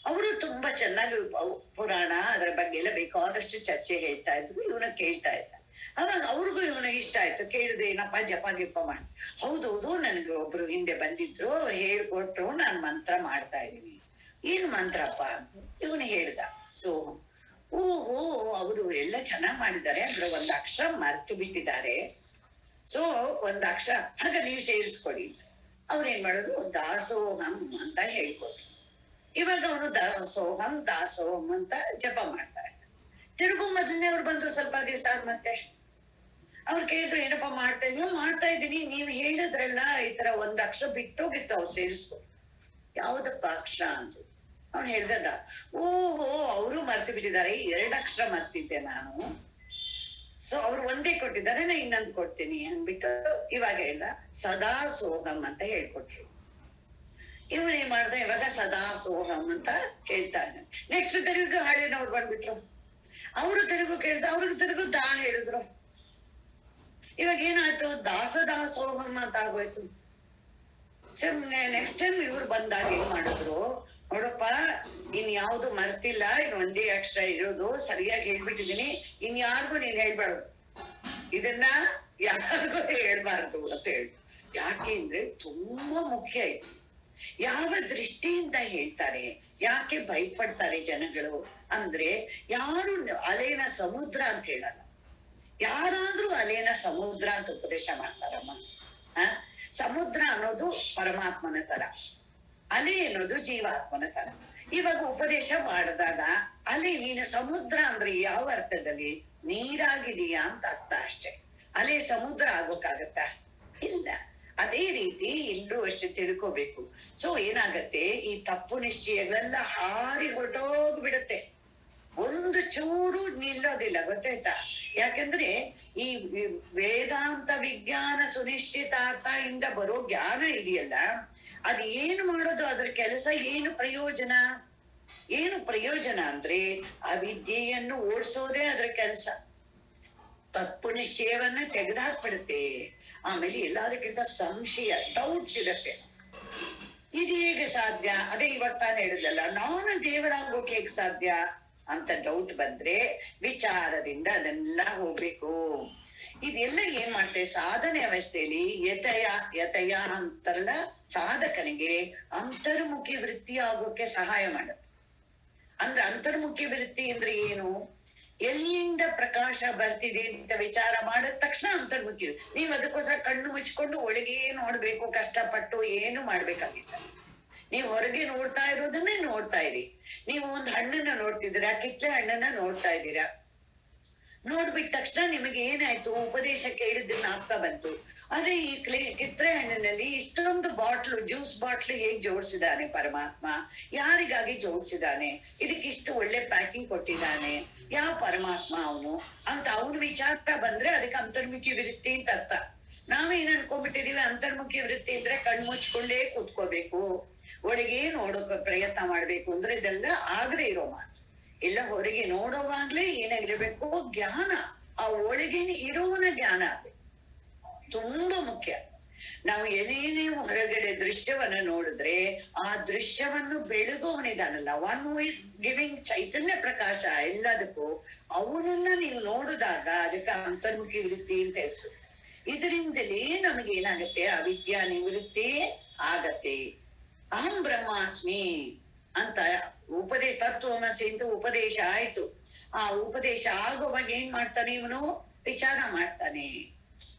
ಅವರು ತುಂಬಾ ಚೆನ್ನಾಗಿ ಪುರಾಣ ಅದರ ಬಗ್ಗೆ ಎಲ್ಲ ಬೇಕಾದಷ್ಟು ಚರ್ಚೆ ಹೇಳ್ತಾ ಇದ್ರು. ಇವನ ಕೇಳ್ತಾ ಇದ್ದ. ಅವಾಗ ಅವ್ರಿಗೂ ಇವನಿಗೆ ಇಷ್ಟ ಆಯ್ತು. ಕೇಳಿದ್ರೆ, ಏನಪ್ಪ ಜಪ ಗಿಪ ಮಾಡಿ? ಹೌದೌದು, ನನ್ಗೆ ಒಬ್ರು ಹಿಂದೆ ಬಂದಿದ್ರು, ಹೇಳ್ಕೊಟ್ರು, ನಾನ್ ಮಂತ್ರ ಮಾಡ್ತಾ ಇದ್ದೀನಿ. ಏನ್ ಮಂತ್ರಪ್ಪ? ಇವನು ಹೇಳ್ದ, ಸೋಹಂ. ಓಹೋ, ಅವರು ಎಲ್ಲ ಚೆನ್ನಾಗ್ ಮಾಡಿದ್ದಾರೆ, ಅಂದ್ರೆ ಒಂದ್ ಅಕ್ಷರ ಮರ್ತು ಬಿಟ್ಟಿದ್ದಾರೆ. ಸೊ ಒಂದ್ ಅಕ್ಷರ ಆಗ ನೀವು ಸೇರಿಸ್ಕೊಡಿ. ಅವ್ರೇನ್ ಮಾಡೋದು, ದಾಸೋಹಂ ಅಂತ ಹೇಳ್ಕೊಟ್ರು. ಇವಾಗ ಅವನು ದಾಸೋಹಂ ದಾಸೋಹಂ ಅಂತ ಜಪ ಮಾಡ್ತಾ ಇದ್ದ. ತಿರುಗು ಮೊದಲನೇ ಅವ್ರು ಬಂದ್ರು ಸ್ವಲ್ಪ ದಿವಸ ಆದ್ಮತ್ತೆ. ಅವ್ರು ಕೇಳಿದ್ರು, ಏನಪ್ಪಾ ಮಾಡ್ತಾ ಇದ್ದೀನಿ, ನೀವ್ ಹೇಳಿದ್ರಲ್ಲ ಈ ತರ ಒಂದ್ ಅಕ್ಷರ ಬಿಟ್ಟೋಗಿತ್ತು, ಅವ್ರು ಸೇರಿಸ್ಕೊ. ಯಾವ್ದಪ್ಪ ಅಕ್ಷರ ಅಂದ್ರು. ಅವ್ನು ಹೇಳ್ದ, ಓಹೋ ಅವರು ಮರ್ತು ಬಿಟ್ಟಿದ್ದಾರೆ, 2 ಅಕ್ಷರ ಮರ್ತಿದ್ದೆ ನಾನು. ಸೊ ಅವ್ರು ಒಂದೇ ಕೊಟ್ಟಿದ್ದಾರೆ, ನಾ ಇನ್ನೊಂದು ಕೊಡ್ತೀನಿ ಅಂದ್ಬಿಟ್ಟು ಇವಾಗ ಹೇಳ್ದ ಸದಾ ಸೋಹಂ ಅಂತ ಹೇಳ್ಕೊಟ್ರು. ಇವನೇನ್ ಮಾಡ್ದ, ಇವಾಗ ಸದಾ ಸೋಹಂ ಅಂತ ಹೇಳ್ತಾ ಇದ್ದಾನೆ. ನೆಕ್ಸ್ಟ್ ತೆಲುಗು ಹಳ್ಳಿನವ್ರು ಬಂದ್ಬಿಟ್ರು. ಅವರು ತೆಲುಗು ಕೇಳ್ದ, ಅವ್ರಿಗೆ ತೆಲುಗು ದಾ ಹೇಳಿದ್ರು. ಇವಾಗ ಏನಾಯ್ತು, ದಾಸೋಹಂ ಅಂತ ಆಗೋಯ್ತು. ನೆಕ್ಸ್ಟ್ ಟೈಮ್ ಇವ್ರು ಬಂದಾಗ ಏನ್ ಮಾಡಿದ್ರು, ನೋಡಪ್ಪ ಯಾವ್ದು ಮರ್ತಿಲ್ಲ, ಒಂದೇ ಅಕ್ಷರ ಇರೋದು, ಸರಿಯಾಗಿ ಹೇಳ್ಬಿಟ್ಟಿದೀನಿ, ಯಾರಿಗೂ ನೀನ್ ಹೇಳ್ಬಾರ್ದು, ಇದನ್ನ ಯಾರಿಗೂ ಹೇಳ್ಬಾರ್ದು ಅಂತ ಹೇಳಿ. ಯಾಕೆಂದ್ರೆ ತುಂಬಾ ಮುಖ್ಯ ಇದು. ಯಾವ ದೃಷ್ಟಿಯಿಂದ ಹೇಳ್ತಾರೆ, ಯಾಕೆ ಭಯಪಡ್ತಾರೆ ಜನಗಳು ಅಂದ್ರೆ, ಯಾರು ಅಲೆನ ಸಮುದ್ರ ಅಂತ ಹೇಳಲ್ಲ. ಯಾರಾದ್ರೂ ಅಲೆನ ಸಮುದ್ರ ಅಂತ ಉಪದೇಶ ಮಾಡ್ತಾರಮ್ಮ. ಸಮುದ್ರ ಅನ್ನೋದು ಪರಮಾತ್ಮನ ತರ, ಅಲೆ ಅನ್ನೋದು ಜೀವಾತ್ಮನ ತರ. ಇವಾಗ ಉಪದೇಶ ಮಾಡಿದಾಗ ಅಲೆ, ನೀನು ಸಮುದ್ರ ಅಂದ್ರೆ ಯಾವ ಅರ್ಥದಲ್ಲಿ, ನೀರಾಗಿದೀಯಾ ಅಂತ ಅರ್ಥ ಅಷ್ಟೇ. ಅಲೆ ಸಮುದ್ರ ಆಗೋಕ್ಕಾಗತ್ತಾ? ಇಲ್ಲ. ಅದೇ ರೀತಿ ಇಲ್ಲೂ ಅಷ್ಟೇ ತಿಳ್ಕೋಬೇಕು. ಸೊ ಏನಾಗತ್ತೆ, ಈ ತಪ್ಪು ನಿಶ್ಚಯಗಳೆಲ್ಲ ಹಾರಿ ಹೊರಟೋಗ್ಬಿಡುತ್ತೆ, ಒಂದು ಚೂರು ನಿಲ್ಲೋದಿಲ್ಲ, ಗೊತ್ತಾಯ್ತಾ? ಯಾಕಂದ್ರೆ ಈ ವೇದ ವೇದಾಂತ ವಿಜ್ಞಾನ ಸುನಿಶ್ಚಿತಾರ್ಥ ಇಂದ ಬರೋ ಜ್ಞಾನ ಇದೆಯಲ್ಲ, ಅದ್ ಏನು ಮಾಡೋದು, ಅದ್ರ ಕೆಲಸ ಏನು, ಪ್ರಯೋಜನ ಏನು? ಪ್ರಯೋಜನ ಅಂದ್ರೆ ಅವಿದ್ಯೆಯನ್ನು ಓಡಿಸೋದೇ ಅದ್ರ ಕೆಲಸ. ತಪ್ಪು ನಿಶ್ಚಯವನ್ನ ತೆಗೆದುಹಾಕ್ಬಿಡುತ್ತೆ. ಆಮೇಲೆ ಎಲ್ಲದಕ್ಕಿಂತ ಸಂಶಯ, ಡೌಟ್ಸ್ ಇರತ್ತೆ. ಇದು ಹೇಗೆ ಸಾಧ್ಯ? ಅದೇ ಇವಾಗ ತಾನು ಹೇಳಿದಲ್ಲ, ನಾನು ದೇವರಾಗೋಕೆ ಹೇಗೆ ಸಾಧ್ಯ ಅಂತ ಡೌಟ್ ಬಂದ್ರೆ ವಿಚಾರದಿಂದ ಅದೆಲ್ಲ ಹೋಗ್ಬೇಕು. ಇದೆಲ್ಲ ಏನ್ ಮಾಡ್ತೇವೆ ಸಾಧನೆ ಅವಸ್ಥೆಯಲ್ಲಿ, ಯತಯ ಅಂತಾರಲ್ಲ, ಸಾಧಕನಿಗೆ ಅಂತರ್ಮುಖಿ ವೃತ್ತಿ ಆಗೋಕೆ ಸಹಾಯ ಮಾಡುತ್ತೆ. ಅಂದ್ರೆ ಅಂತರ್ಮುಖಿ ವೃತ್ತಿ ಅಂದ್ರೆ ಏನು? ಎಲ್ಲಿಂದ ಪ್ರಕಾಶ ಬರ್ತಿದೆ ಅಂತ ವಿಚಾರ ಮಾಡಿದ ತಕ್ಷಣ ಅಂತರ್ಮುಖಿ. ನೀವ್ ಅದಕ್ಕೋಸ್ಕರ ಕಣ್ಣು ಮುಚ್ಕೊಂಡು ಒಳಗೆ ನೋಡ್ಬೇಕು, ಕಷ್ಟಪಟ್ಟು ಏನು ಮಾಡ್ಬೇಕಾಗಿಲ್ಲ. ನೀವು ಹೊರಗೆ ನೋಡ್ತಾ ಇರೋದನ್ನೇ ನೋಡ್ತಾ ಇರಿ. ನೀವು ಒಂದ್ ಹಣ್ಣನ್ನ ನೋಡ್ತಿದ್ದೀರಾ, ಕಿತ್ಲೆ ಹಣ್ಣನ್ನ ನೋಡ್ತಾ ಇದ್ದೀರಾ. ನೋಡ್ಬಿಟ್ಟ ತಕ್ಷಣ ನಿಮಗೆ ಏನಾಯ್ತು? ಉಪದೇಶ ಕೇಳಿದ್ದನ್ನ ಆಗ್ತಾ ಬಂತು. ಆದ್ರೆ ಈ ಕಿತ್ಲೆ ಹಣ್ಣಿನಲ್ಲಿ ಇಷ್ಟೊಂದು ಬಾಟ್ಲು, ಜ್ಯೂಸ್ ಬಾಟ್ಲು ಹೇಗ್ ಜೋಡಿಸಿದಾನೆ ಪರಮಾತ್ಮ? ಯಾರಿಗಾಗಿ ಜೋಡಿಸಿದಾನೆ? ಇದಕ್ಕಿಷ್ಟು ಒಳ್ಳೆ ಪ್ಯಾಕಿಂಗ್ ಕೊಟ್ಟಿದ್ದಾನೆ. ಯಾವ ಪರಮಾತ್ಮ ಅವನು ಅಂತ ಅವನು ವಿಚಾರ ಬಂದ್ರೆ ಅದಕ್ಕೆ ಅಂತರ್ಮುಖಿ ವೃತ್ತಿ ಅಂತ ಅರ್ಥ. ನಾವೇನ್ ಅನ್ಕೊಂಡ್ಬಿಟ್ಟಿದೀವಿ, ಅಂತರ್ಮುಖಿ ವೃತ್ತಿ ಅಂದ್ರೆ ಕಣ್ಮುಚ್ಕೊಂಡೇ ಕೂತ್ಕೋಬೇಕು, ಒಳಗೆ ನೋಡೋಕೆ ಪ್ರಯತ್ನ ಮಾಡ್ಬೇಕು ಅಂದ್ರೆ ಇದೆಲ್ಲ ಆಗದೆ ಇರೋ ಮಾತು. ಎಲ್ಲ ಹೊರಗೆ ನೋಡೋವಾಗ್ಲೇ ಏನಾಗಿರ್ಬೇಕು? ಜ್ಞಾನ. ಆ ಒಳಗೇನೆ ಇರೋನ ಜ್ಞಾನ ತುಂಬಾ ಮುಖ್ಯ. ನಾವು ಏನೇನೇ ಹೊರಗಡೆ ದೃಶ್ಯವನ್ನ ನೋಡಿದ್ರೆ ಆ ದೃಶ್ಯವನ್ನು ಬೆಳಗುವವನಿದಾನಲ್ಲ, ಒನ್ ಹೂ ಇಸ್ ಗಿವಿಂಗ್ ಚೈತನ್ಯ ಪ್ರಕಾಶ ಎಲ್ಲದಕ್ಕೂ, ಅವನನ್ನ ನೀವು ನೋಡಿದಾಗ ಅದಕ್ಕೆ ಅಂತರ್ಮುಖಿ ವೃತ್ತಿ ಅಂತ ಹೆಸರು. ಇದರಿಂದಲೇ ನಮಗೆ ಏನಾಗತ್ತೆ? ಅವಿದ್ಯಾ ನಿವೃತ್ತಿ ಆಗತ್ತೆ. ಅಹಂ ಬ್ರಹ್ಮಾಸ್ಮಿ ಅಂತ ತತ್ವಮಸಿ ಅಂತ ಉಪದೇಶ ಆಯ್ತು. ಆ ಉಪದೇಶ ಆಗುವಾಗ ಏನ್ ಮಾಡ್ತಾನೆ ಇವನು? ವಿಚಾರ ಮಾಡ್ತಾನೆ.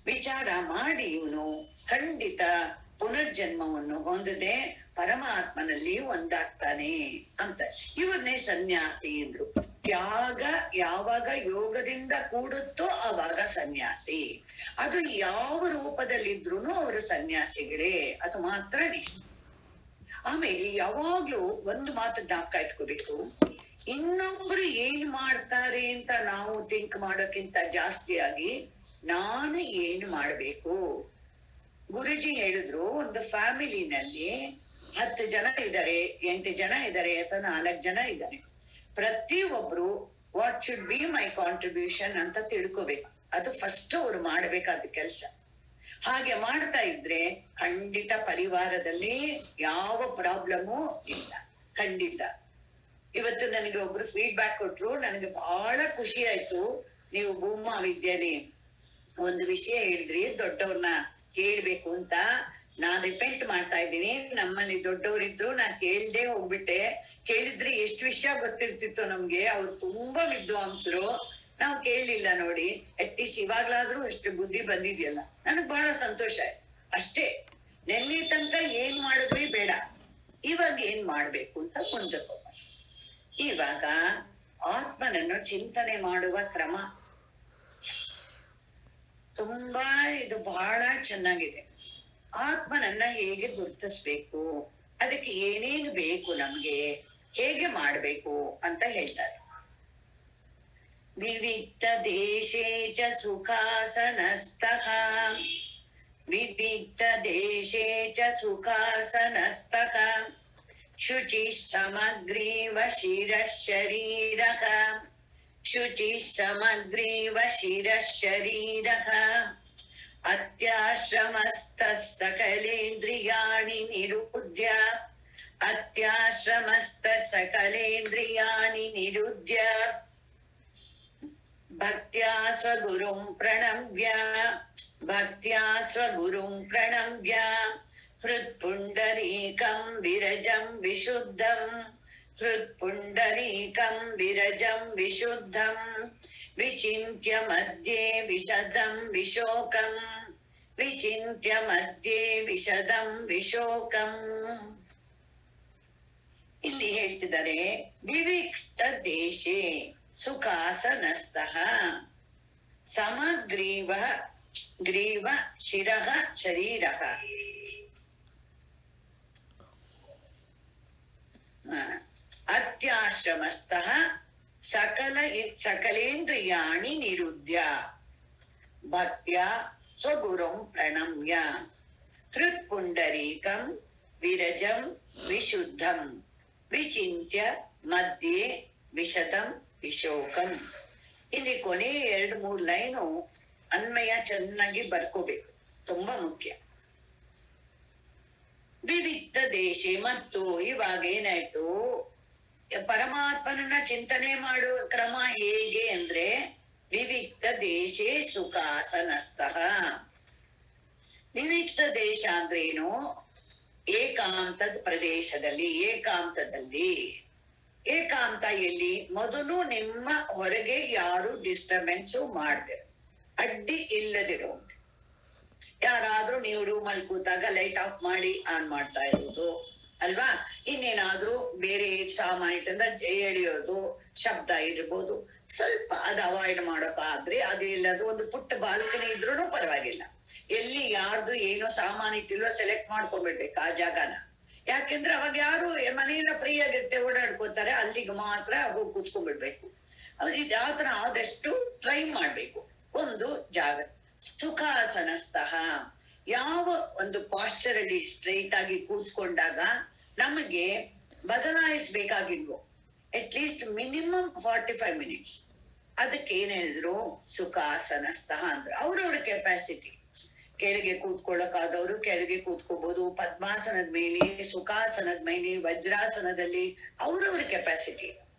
ವಿಚಾರ ಮಾಡಿ ಇವನು ಖಂಡಿತ ಪುನರ್ಜನ್ಮವನ್ನು ಹೊಂದದೆ ಪರಮಾತ್ಮನಲ್ಲಿ ಒಂದಾಗ್ತಾನೆ ಅಂತ. ಇವನ್ನೇ ಸನ್ಯಾಸಿ ಅಂದ್ರು. ತ್ಯಾಗ ಯಾವಾಗ ಯೋಗದಿಂದ ಕೂಡುತ್ತೋ ಆವಾಗ ಸನ್ಯಾಸಿ. ಅದು ಯಾವ ರೂಪದಲ್ಲಿದ್ರು ಅವರು ಸನ್ಯಾಸಿಗಳೇ, ಅದು ಮಾತ್ರ ನಿಜ. ಆಮೇಲೆ ಯಾವಾಗ್ಲೂ ಒಂದು ಮಾತು ಜ್ಞಾಪಕ ಇಟ್ಕೋಬೇಕು, ಇನ್ನೊಬ್ರು ಏನ್ ಮಾಡ್ತಾರೆ ಅಂತ ನಾವು ಥಿಂಕ್ ಮಾಡೋಕ್ಕಿಂತ ಜಾಸ್ತಿಯಾಗಿ ನಾನು ಏನ್ ಮಾಡ್ಬೇಕು. ಗುರುಜಿ ಹೇಳಿದ್ರು, ಒಂದು ಫ್ಯಾಮಿಲಿನಲ್ಲಿ 10 ಜನ ಇದ್ದಾರೆ, 8 ಜನ ಇದ್ದಾರೆ, ಅಥವಾ 4 ಜನ ಇದ್ದಾರೆ. ಪ್ರತಿಯೊಬ್ರು what should be my contribution ಅಂತ ತಿಳ್ಕೋಬೇಕು. ಅದು ಫಸ್ಟ್ ಅವ್ರು ಮಾಡ್ಬೇಕಾದ ಕೆಲ್ಸ. ಹಾಗೆ ಮಾಡ್ತಾ ಇದ್ರೆ ಖಂಡಿತ ಪರಿವಾರದಲ್ಲಿ ಯಾವ ಪ್ರಾಬ್ಲಮು ಇಲ್ಲ, ಖಂಡಿತ. ಇವತ್ತು ನನಗೆ ಒಬ್ರು ಫೀಡ್ಬ್ಯಾಕ್ ಕೊಟ್ರು, ನನಗೆ ಬಹಳ ಖುಷಿ ಆಯ್ತು. ನೀವು ಭೂಮಾ ವಿದ್ಯೆಯಲ್ಲಿ ಒಂದು ವಿಷಯ ಹೇಳಿದ್ರಿ, ದೊಡ್ಡವ್ರನ್ನ ಕೇಳ್ಬೇಕು ಅಂತ. ನಾನ್ ರಿಪೆಂಟ್ ಮಾಡ್ತಾ ಇದ್ದೀನಿ. ನಮ್ಮಲ್ಲಿ ದೊಡ್ಡವರಿದ್ರು, ನಾನ್ ಕೇಳ್ದೆ ಹೋಗ್ಬಿಟ್ಟೆ. ಕೇಳಿದ್ರೆ ಎಷ್ಟು ವಿಷಯ ಗೊತ್ತಿರ್ತಿತ್ತು ನಮ್ಗೆ. ಅವ್ರು ತುಂಬಾ ವಿದ್ವಾಂಸರು, ನಾವು ಕೇಳಲಿಲ್ಲ ನೋಡಿ. ಅಟ್ಲೀಸ್ಟ್ ಇವಾಗ್ಲಾದ್ರೂ ಅಷ್ಟು ಬುದ್ಧಿ ಬಂದಿದ್ಯಲ್ಲ, ನನಗ್ ಬಹಳ ಸಂತೋಷ ಆಯ್ತು. ಅಷ್ಟೇ, ನೆನ್ನೆ ತನಕ ಏನ್ ಮಾಡಿದ್ವಿ ಬೇಡ, ಇವಾಗ ಏನ್ ಮಾಡ್ಬೇಕು ಅಂತ ಮುಂದಕ್ಕೆ ಹೋಗೋಣ. ಇವಾಗ ಆತ್ಮನನ್ನು ಚಿಂತನೆ ಮಾಡುವ ಕ್ರಮ ತುಂಬಾ ಇದು ಬಹಳ ಚೆನ್ನಾಗಿದೆ. ಆತ್ಮನನ್ನ ಹೇಗೆ ಗುರುತಿಸ್ಬೇಕು, ಅದಕ್ಕೆ ಏನೇನು ಬೇಕು, ನಮ್ಗೆ ಹೇಗೆ ಮಾಡ್ಬೇಕು ಅಂತ ಹೇಳ್ತಾರೆ. ವಿವಿಕ್ತ ದೇಶೇ ಚ ಸುಖಾಸನಸ್ತಃ, ವಿವಿಕ್ತ ದೇಶೇ ಚ ಸುಖಾಸನಸ್ತಃ, ಶುಚಿಃ ಸಮಗ್ರೀವ ಶಿರಃ ಶರೀರಃ, ಶುಚಿಃ ಸಮಗ್ರೀವ ಶಿರಃ ಶರೀರಃ, ಅತ್ಯಾಶ್ರಮಸ್ಥಃ ಸಕಲೇಂದ್ರಿಯಾಣಿ ನಿರುದ್ಯ, ಅತ್ಯಾಶ್ರಮಸ್ಥಃ ಸಕಲೇಂದ್ರಿಯಾಣಿ ನಿರುದ್ಯ, ಭಕ್ತ್ಯಾ ಸ್ವಗುರುಂ ಪ್ರಣಮ್ಯ, ಭಕ್ತ್ಯಾ ಸ್ವಗುರುಂ ಪ್ರಣಮ್ಯ, ಹೃತ್ಪುಂಡರೀಕಂ ವಿರಜಂ ವಿಶುದ್ಧಂ, ಹೃತ್ಪುಂಡರೀಕಂ ವಿರಜಂ ವಿಶುದ್ಧಂ, ವಿಚಿಂತ್ಯ ಮಧ್ಯೆ ವಿಶದಂ ವಿಶೋಕಂ, ವಿಚಿಂತ್ಯ ಮಧ್ಯೆ ವಿಶದಂ ವಿಶೋಕಂ. ಇಲ್ಲಿ ಹೇಳ್ತಿದ್ದಾರೆ, ವಿವಿಕ್ತ ದೇಶೇ ಸುಖಾಸನಸ್ತಃ, ಸಮಗ್ರೀವ ಗ್ರೀವ ಶಿರಃ ಶರೀರಃ, ಅತ್ಯಾಶ್ರಮಸ್ಥಃ ಸಕಲೇಂದ್ರಿಯಾಣಿ ನಿರುದ್ಯ, ಭಕ್ತ್ಯಾ ಸ್ವಗುರುಂ ಪ್ರಣಮ್ಯ ಹೃತ್ ಪುಂಡರೀಕಂ ವಿರಜಂ ವಿಶುದ್ಧಂ ವಿಚಿಂತ್ಯ ಮಧ್ಯೆ ವಿಶದಂ ವಿಶೋಕಂ. ಇಲ್ಲಿ ಕೊನೆ 2-3 ಲೈನು ಅನ್ವಯ ಚೆನ್ನಾಗಿ ಬರ್ಕೋಬೇಕು, ತುಂಬಾ ಮುಖ್ಯ. ವಿವಿಕ್ತ ದೇಶ, ಮತ್ತು ಇವಾಗ ಏನಾಯ್ತು, ಪರಮಾತ್ಮನನ್ನ ಚಿಂತನೆ ಮಾಡುವ ಕ್ರಮ ಹೇಗೆ ಅಂದ್ರೆ ವಿವಿಕ್ತ ದೇಶೇ ಸುಖಾಸನಸ್ಥಃ. ವಿವಿಕ್ತ ದೇಶ ಅಂದ್ರೆ ಏನು? ಏಕಾಂತದ ಪ್ರದೇಶದಲ್ಲಿ, ಏಕಾಂತದಲ್ಲಿ. ಏಕಾಂತ ಎಲ್ಲಿ? ಮೊದಲು ನಿಮ್ಮ ಹೊರಗೆ ಯಾರು ಡಿಸ್ಟರ್ಬೆನ್ಸು ಮಾಡದೆ, ಅಡ್ಡಿ ಇಲ್ಲದಿರೋ. ಯಾರಾದ್ರೂ ನೀವು ರೂಮಲ್ಲಿ ಕೂತಾಗ ಲೈಟ್ ಆಫ್ ಮಾಡಿ ಆನ್ ಮಾಡ್ತಾ ಇರೋದು ಅಲ್ವಾ, ಇನ್ನೇನಾದ್ರೂ ಬೇರೆ ಸಾಮಾನ್ಯದಿಂದ ಎಳೆಯೋದು, ಶಬ್ದ ಇರ್ಬೋದು, ಸ್ವಲ್ಪ ಅದು ಅವಾಯ್ಡ್ ಮಾಡೋಕಾದ್ರೆ, ಅದು ಇಲ್ಲದು ಒಂದು ಪುಟ್ಟ ಬಾಲ್ಕನಿ ಇದ್ರೂ ಪರವಾಗಿಲ್ಲ. ಎಲ್ಲಿ ಯಾರ್ದು ಏನೋ ಸಾಮಾನ್ ಇಟ್ಟಿಲ್ವೋ ಸೆಲೆಕ್ಟ್ ಮಾಡ್ಕೊಂಡ್ಬಿಡ್ಬೇಕು ಆ ಜಾಗನ. ಯಾಕೆಂದ್ರೆ ಅವಾಗ ಯಾರು ಮನೆಯೆಲ್ಲ ಫ್ರೀ ಆಗಿರುತ್ತೆ, ಓಡಾಡ್ಕೋತಾರೆ, ಅಲ್ಲಿಗೆ ಮಾತ್ರ ಹೋಗಿ ಕೂತ್ಕೊಂಡ್ಬಿಡ್ಬೇಕು. ಅವ್ರಿಗೆ ಆತರ ಆದಷ್ಟು ಟ್ರೈ ಮಾಡ್ಬೇಕು ಒಂದು ಜಾಗ. ಸುಖಾಸನಸ್ಥಃ, ಯಾವ ಒಂದು ಪಾಶ್ಚರ್ ಅಲ್ಲಿ ಸ್ಟ್ರೈಟ್ ಆಗಿ ಕೂತ್ಕೊಂಡಾಗ ನಮಗೆ ಬದಲಾಯಿಸ್ಬೇಕಾಗಿಲ್ವೋ, ಅಟ್ ಲೀಸ್ಟ್ ಮಿನಿಮಮ್ 45 ಮಿನಿಟ್ಸ್. ಅದಕ್ಕೆ ಏನ್ ಹೇಳಿದ್ರು? ಸುಖಾಸನಸ್ಥಃ ಅಂದ್ರೆ ಅವ್ರವ್ರ ಕೆಪಾಸಿಟಿ. ಕೆಳಗೆ ಕೂತ್ಕೊಳ್ಳೋಕಾದವರು ಕೆಳಗೆ ಕೂತ್ಕೋಬಹುದು, ಪದ್ಮಾಸನದ ಮೇಲೆ, ಸುಖಾಸನದ ಮೇಲೆ, ವಜ್ರಾಸನದಲ್ಲಿ, ಅವ್ರವ್ರ ಕೆಪಾಸಿಟಿ.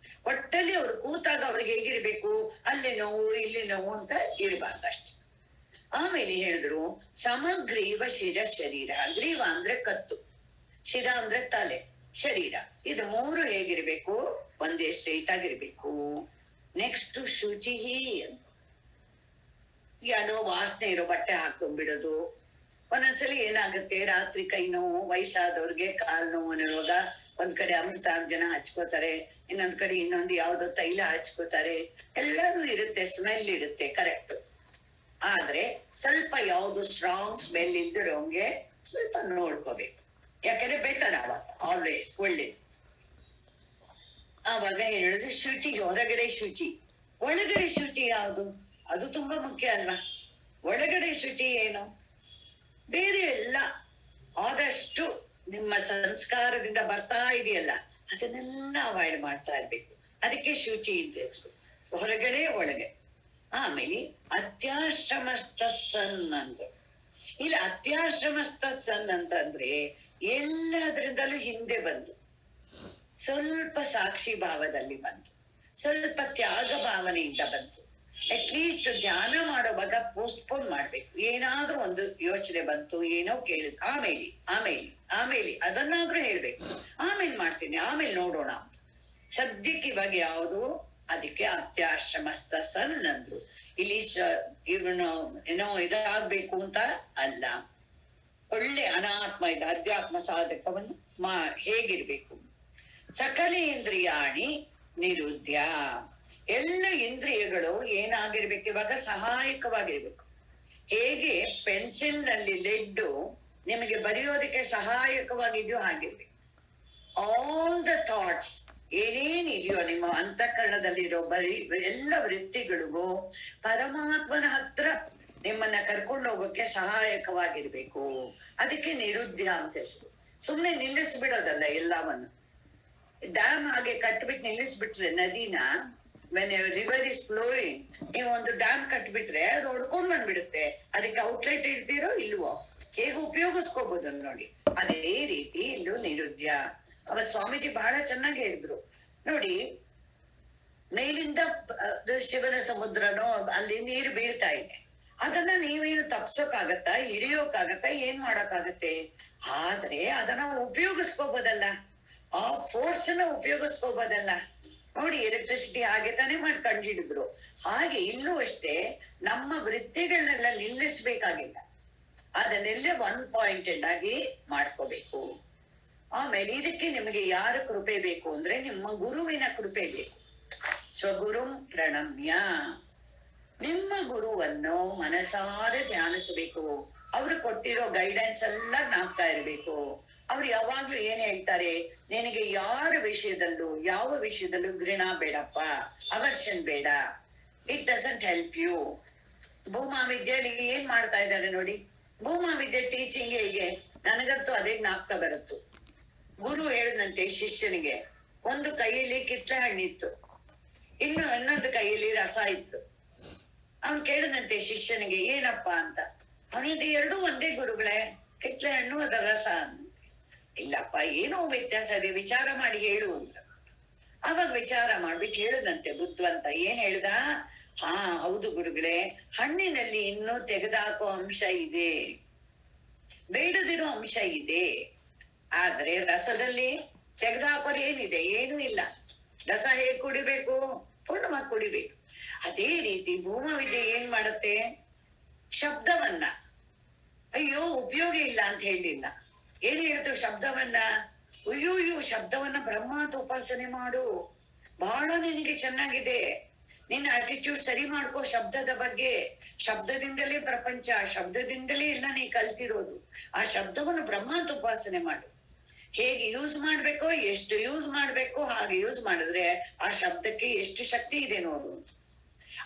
ಒಟ್ಟಲ್ಲಿ ಅವ್ರು ಕೂತಾಗ ಅವ್ರಿಗೆ ಹೇಗಿರ್ಬೇಕು? ಅಲ್ಲಿ ನೋವು ಇಲ್ಲಿ ನೋವು ಅಂತ ಇರಬಾರ್ದು ಅಷ್ಟೆ. ಆಮೇಲೆ ಹೇಳಿದ್ರು ಸಮಗ್ರೀವ ಶಿರ ಶರೀರ. ಗ್ರೀವ ಅಂದ್ರೆ ಕತ್ತು, ಶಿರ ಅಂದ್ರೆ ತಲೆ, ಶರೀರ, ಇದು 3 ಹೇಗಿರ್ಬೇಕು? ಒಂದೇ ಸ್ಟ್ರೈಟ್ ಆಗಿರ್ಬೇಕು. ನೆಕ್ಸ್ಟ್ ಶುಚಿ. ಯಾವುದೋ ವಾಸನೆ ಇರೋ ಬಟ್ಟೆ ಹಾಕೊಂಡ್ಬಿಡೋದು. ಒಂದೊಂದ್ಸಲಿ ಏನಾಗುತ್ತೆ, ರಾತ್ರಿ ಕೈ ನೋವು, ವಯಸ್ಸಾದವ್ರಿಗೆ ಕಾಲ್ ನೋವು ಅನ್ನುವಾಗ ಒಂದ್ ಕಡೆ ಅಮೃತಾಂಜನ ಹಚ್ಕೋತಾರೆ, ಇನ್ನೊಂದ್ ಕಡೆ ಇನ್ನೊಂದು ಯಾವ್ದೋ ತೈಲ ಹಚ್ಕೋತಾರೆ, ಎಲ್ಲಾನು ಇರುತ್ತೆ, ಸ್ಮೆಲ್ ಇರುತ್ತೆ, ಕರೆಕ್ಟ್. ಆದ್ರೆ ಸ್ವಲ್ಪ ಯಾವ್ದು ಸ್ಟ್ರಾಂಗ್ ಸ್ಮೆಲ್ ಇಲ್ದಿರೋಂಗೆ ಸ್ವಲ್ಪ ನೋಡ್ಕೋಬೇಕು. ಯಾಕಂದ್ರೆ ಬೆಟರ್ ಅವಾಗ ಆಲ್ವೇಸ್ ಒಳ್ಳೇದು. ಆವಾಗ ಹೇಳುದು ಶುಚಿ, ಹೊರಗಡೆ ಶುಚಿ. ಒಳಗಡೆ ಶುಚಿ ಯಾವುದು? ಅದು ತುಂಬಾ ಮುಖ್ಯ ಅಲ್ವಾ? ಒಳಗಡೆ ಶುಚಿ ಏನು? ಬೇರೆ ಎಲ್ಲ ಆದಷ್ಟು ನಿಮ್ಮ ಸಂಸ್ಕಾರದಿಂದ ಬರ್ತಾ ಇದೆಯಲ್ಲ, ಅದನ್ನೆಲ್ಲ ಅವಾಯ್ಡ್ ಮಾಡ್ತಾ ಇರ್ಬೇಕು. ಅದಕ್ಕೆ ಶುಚಿ ಅಂತ ಹೆಸರು, ಹೊರಗಡೆ ಒಳಗೆ. ಆಮೇಲೆ ಅತ್ಯಾಶ್ರಮಸ್ಥ ಸನ್ ಅಂತ. ಇಲ್ಲಿ ಅತ್ಯಾಶ್ರಮಸ್ಥ ಸನ್ ಅಂತಂದ್ರೆ ಎಲ್ಲದ್ರಿಂದಲೂ ಹಿಂದೆ ಬಂದು, ಸ್ವಲ್ಪ ಸಾಕ್ಷಿ ಭಾವದಲ್ಲಿ ಬಂತು, ಸ್ವಲ್ಪ ತ್ಯಾಗ ಭಾವನೆಯಿಂದ ಬಂತು. ಅಟ್ಲೀಸ್ಟ್ ಧ್ಯಾನ ಮಾಡೋವಾಗ ಪೋಸ್ಟ್ಪೋನ್ ಮಾಡ್ಬೇಕು. ಏನಾದ್ರೂ ಒಂದು ಯೋಚನೆ ಬಂತು, ಏನೋ ಕೇಳಿದ್, ಆಮೇಲೆ ಆಮೇಲೆ ಆಮೇಲೆ ಅದನ್ನಾದ್ರೂ ಹೇಳ್ಬೇಕು. ಆಮೇಲೆ ಮಾಡ್ತೀನಿ, ಆಮೇಲೆ ನೋಡೋಣ. ಸದ್ಯಕ್ಕೆ ಇವಾಗ ಯಾವುದು? ಅದಕ್ಕೆ ಅತ್ಯಾಶ್ರಮಸ್ಥ ಸನ್ ಅಂದ್ರು. ಇಲ್ಲಿ ಇವನು ಏನೋ ಇದಾಗ್ಬೇಕು ಅಂತ ಅಲ್ಲ, ಒಳ್ಳೆ ಅನಾತ್ಮ ಇದೆ, ಅಧ್ಯಾತ್ಮ ಸಾಧಕವನ್ನು ಹೇಗಿರ್ಬೇಕು? ಸಕಲೇಂದ್ರಿಯಾಣಿ ನಿರುದ್ಯ. ಎಲ್ಲ ಇಂದ್ರಿಯಗಳು ಏನಾಗಿರ್ಬೇಕು ಇವಾಗ? ಸಹಾಯಕವಾಗಿರ್ಬೇಕು. ಹೇಗೆ ಪೆನ್ಸಿಲ್ ನಲ್ಲಿ ಲೆಡ್ಡು ನಿಮಗೆ ಬರೆಯೋದಕ್ಕೆ ಸಹಾಯಕವಾಗಿದೆಯೋ ಹಾಗಿರ್ಬೇಕು. ಆಲ್ ದ ಥಾಟ್ಸ್ ಏನೇನಿದೆಯೋ ನಿಮ್ಮ ಅಂತಃಕರಣದಲ್ಲಿರೋ ಎಲ್ಲ ವೃತ್ತಿಗಳಿಗೂ ಪರಮಾತ್ಮನ ಹತ್ರ ನಿಮ್ಮನ್ನ ಕರ್ಕೊಂಡು ಹೋಗೋಕೆ ಸಹಾಯಕವಾಗಿರ್ಬೇಕು. ಅದಕ್ಕೆ ನಿರುದ್ಯ ಅಂತ ಹೆಸರು. ಸುಮ್ನೆ ನಿಲ್ಲಿಸ್ಬಿಡೋದಲ್ಲ ಎಲ್ಲವನ್ನು. ಡ್ಯಾಮ್ ಹಾಗೆ ಕಟ್ಬಿಟ್ಟು ನಿಲ್ಲಿಸ್ಬಿಟ್ರೆ ನದಿನ, ವೆನ್ ರಿವರ್ ಇಸ್ ಫ್ಲೋಯಿಂಗ್, ನೀವು ಒಂದು ಡ್ಯಾಮ್ ಕಟ್ಬಿಟ್ರೆ ಅದು ಹೊಡ್ಕೊಂಡ್ ಬಂದ್ಬಿಡುತ್ತೆ. ಅದಕ್ಕೆ ಔಟ್ಲೆಟ್ ಇಡ್ತೀರೋ ಇಲ್ವೋ, ಹೇಗೆ ಉಪಯೋಗಿಸ್ಕೋಬಹುದು ನೋಡಿ. ಅದೇ ರೀತಿ ಇಲ್ಲೂ ನಿರುದ್ಯ. ಅವ ಸ್ವಾಮೀಜಿ ಬಹಳ ಚೆನ್ನಾಗಿ ಹೇಳಿದ್ರು ನೋಡಿ. ಮೇಲಿಂದ ಶಿವನ ಸಮುದ್ರನೋ ಅಲ್ಲಿ ನೀರು ಬೀಳ್ತಾ ಇದೆ, ಅದನ್ನ ನೀವೇನು ತಪ್ಸೋಕಾಗತ್ತಾ? ಹಿಡಿಯೋಕಾಗತ್ತಾ? ಏನ್ ಮಾಡಕ್ಕಾಗತ್ತೆ? ಆದ್ರೆ ಅದನ್ನ ಉಪಯೋಗಿಸ್ಕೋಬೋದಲ್ಲ, ಆ ಫೋರ್ಸ್ ನ ಉಪಯೋಗಿಸ್ಕೋಬೋದಲ್ಲ. ನೋಡಿ, ಎಲೆಕ್ಟ್ರಿಸಿಟಿ ಹಾಗೆ ತಾನೇ ಮಾಡಿ ಕಂಡುಹಿಡಿದ್ರು. ಹಾಗೆ ಇಲ್ಲೂ ಅಷ್ಟೇ ನಮ್ಮ ವೃತ್ತಿಗಳನ್ನೆಲ್ಲ ನಿಲ್ಲಿಸ್ಬೇಕಾಗಿಲ್ಲ, ಅದನ್ನೆಲ್ಲ ಒನ್ ಪಾಯಿಂಟೆಡ್ ಆಗಿ ಮಾಡ್ಕೋಬೇಕು. ಆಮೇಲೆ ಇದಕ್ಕೆ ನಿಮಗೆ ಯಾರ ಕೃಪೆ ಬೇಕು ಅಂದ್ರೆ ನಿಮ್ಮ ಗುರುವಿನ ಕೃಪೆ ಬೇಕು. ಸ್ವಗುರುಂ ಪ್ರಣಮ್ಯ. ನಿಮ್ಮ ಗುರುವನ್ನು ಮನಸಾರೆ ಧ್ಯಾನಿಸಬೇಕು. ಅವ್ರು ಕೊಟ್ಟಿರೋ ಗೈಡೆನ್ಸ್ ಎಲ್ಲ ನಾಗ್ತಾ ಇರ್ಬೇಕು. ಅವ್ರು ಯಾವಾಗ್ಲೂ ಏನ್ ಹೇಳ್ತಾರೆ? ನಿನಗೆ ಯಾರ ವಿಷಯದಲ್ಲೂ ಯಾವ ವಿಷಯದಲ್ಲೂ ಘೃಣ ಬೇಡಪ್ಪ, ಅವರ್ಷನ್ ಬೇಡ, ಇಟ್ ಡಸಂಟ್ ಹೆಲ್ಪ್ ಯು. ಭೂಮಾ ವಿದ್ಯೆಯಲ್ಲಿ ಏನ್ ಮಾಡ್ತಾ ಇದ್ದಾರೆ ನೋಡಿ. ಭೂಮಾ ವಿದ್ಯೆ ಟೀಚಿಂಗ್ ಹೇಗೆ, ನನಗಂತೂ ಅದೇ ಜ್ಞಾಪಕ ಬರುತ್ತು. ಗುರು ಹೇಳಿದಂತೆ ಶಿಷ್ಯನಿಗೆ, ಒಂದು ಕೈಯಲ್ಲಿ ಕಿತ್ಲೆ ಹಣ್ಣಿತ್ತು, ಇನ್ನೊಂದು ಕೈಯಲ್ಲಿ ರಸ ಇತ್ತು. ಅವನ್ ಕೇಳಿದಂತೆ ಶಿಷ್ಯನಿಗೆ, ಏನಪ್ಪಾ ಅಂತ. ಅವನಿಗೆ ಎರಡೂ ಒಂದೇ ಗುರುಗಳೇ, ಕಿತ್ಲೆ ಹಣ್ಣು ಅದರ ರಸ. ಇಲ್ಲಪ್ಪ, ಏನೋ ವ್ಯತ್ಯಾಸ ಇದೆ, ವಿಚಾರ ಮಾಡಿ ಹೇಳು ಅಂತ. ಅವಾಗ ವಿಚಾರ ಮಾಡ್ಬಿಟ್ಟು ಹೇಳಿದಂತೆ ಬುದ್ಧವಂತ. ಏನ್ ಹೇಳ್ದ? ಹಾ ಹೌದು ಗುರುಗಳೇ, ಹಣ್ಣಿನಲ್ಲಿ ಇನ್ನೂ ತೆಗೆದಾಕೋ ಅಂಶ ಇದೆ, ಬೇಡದಿರೋ ಅಂಶ ಇದೆ. ಆದ್ರೆ ರಸದಲ್ಲಿ ತೆಗೆದಾಕೋದೇನಿದೆ? ಏನೂ ಇಲ್ಲ. ರಸ ಹೇಗ್ ಕುಡಿಬೇಕು? ಪೂರ್ಣವಾಗಿ ಕುಡಿಬೇಕು. ಅದೇ ರೀತಿ ಭೂಮಾ ವಿದ್ಯೆ ಏನ್ ಮಾಡತ್ತೆ? ಶಬ್ದವನ್ನ, ಅಯ್ಯೋ ಉಪಯೋಗ ಇಲ್ಲ ಅಂತ ಹೇಳಿಲ್ಲ. ಏನ್ ಹೇಳ್ತು? ಶಬ್ದವನ್ನ, ಅಯ್ಯೋ ಶಬ್ದವನ್ನ ಬ್ರಹ್ಮ ಅಂತ ಉಪಾಸನೆ ಮಾಡು, ಬಹಳ ನಿನಗೆ ಚೆನ್ನಾಗಿದೆ, ನಿನ್ನ ಅಟಿಟ್ಯೂಡ್ ಸರಿ ಮಾಡ್ಕೋ ಶಬ್ದದ ಬಗ್ಗೆ. ಶಬ್ದದಿಂದಲೇ ಪ್ರಪಂಚ, ಶಬ್ದದಿಂದಲೇ ಎಲ್ಲ ನೀ ಕಲ್ತಿರೋದು. ಆ ಶಬ್ದವನ್ನು ಬ್ರಹ್ಮ ಅಂತ ಉಪಾಸನೆ ಮಾಡು. ಹೇಗೆ ಯೂಸ್ ಮಾಡ್ಬೇಕೋ, ಎಷ್ಟು ಯೂಸ್ ಮಾಡ್ಬೇಕೋ ಹಾಗೆ ಯೂಸ್ ಮಾಡಿದ್ರೆ ಆ ಶಬ್ದಕ್ಕೆ ಎಷ್ಟು ಶಕ್ತಿ ಇದೆ ನೋಡು.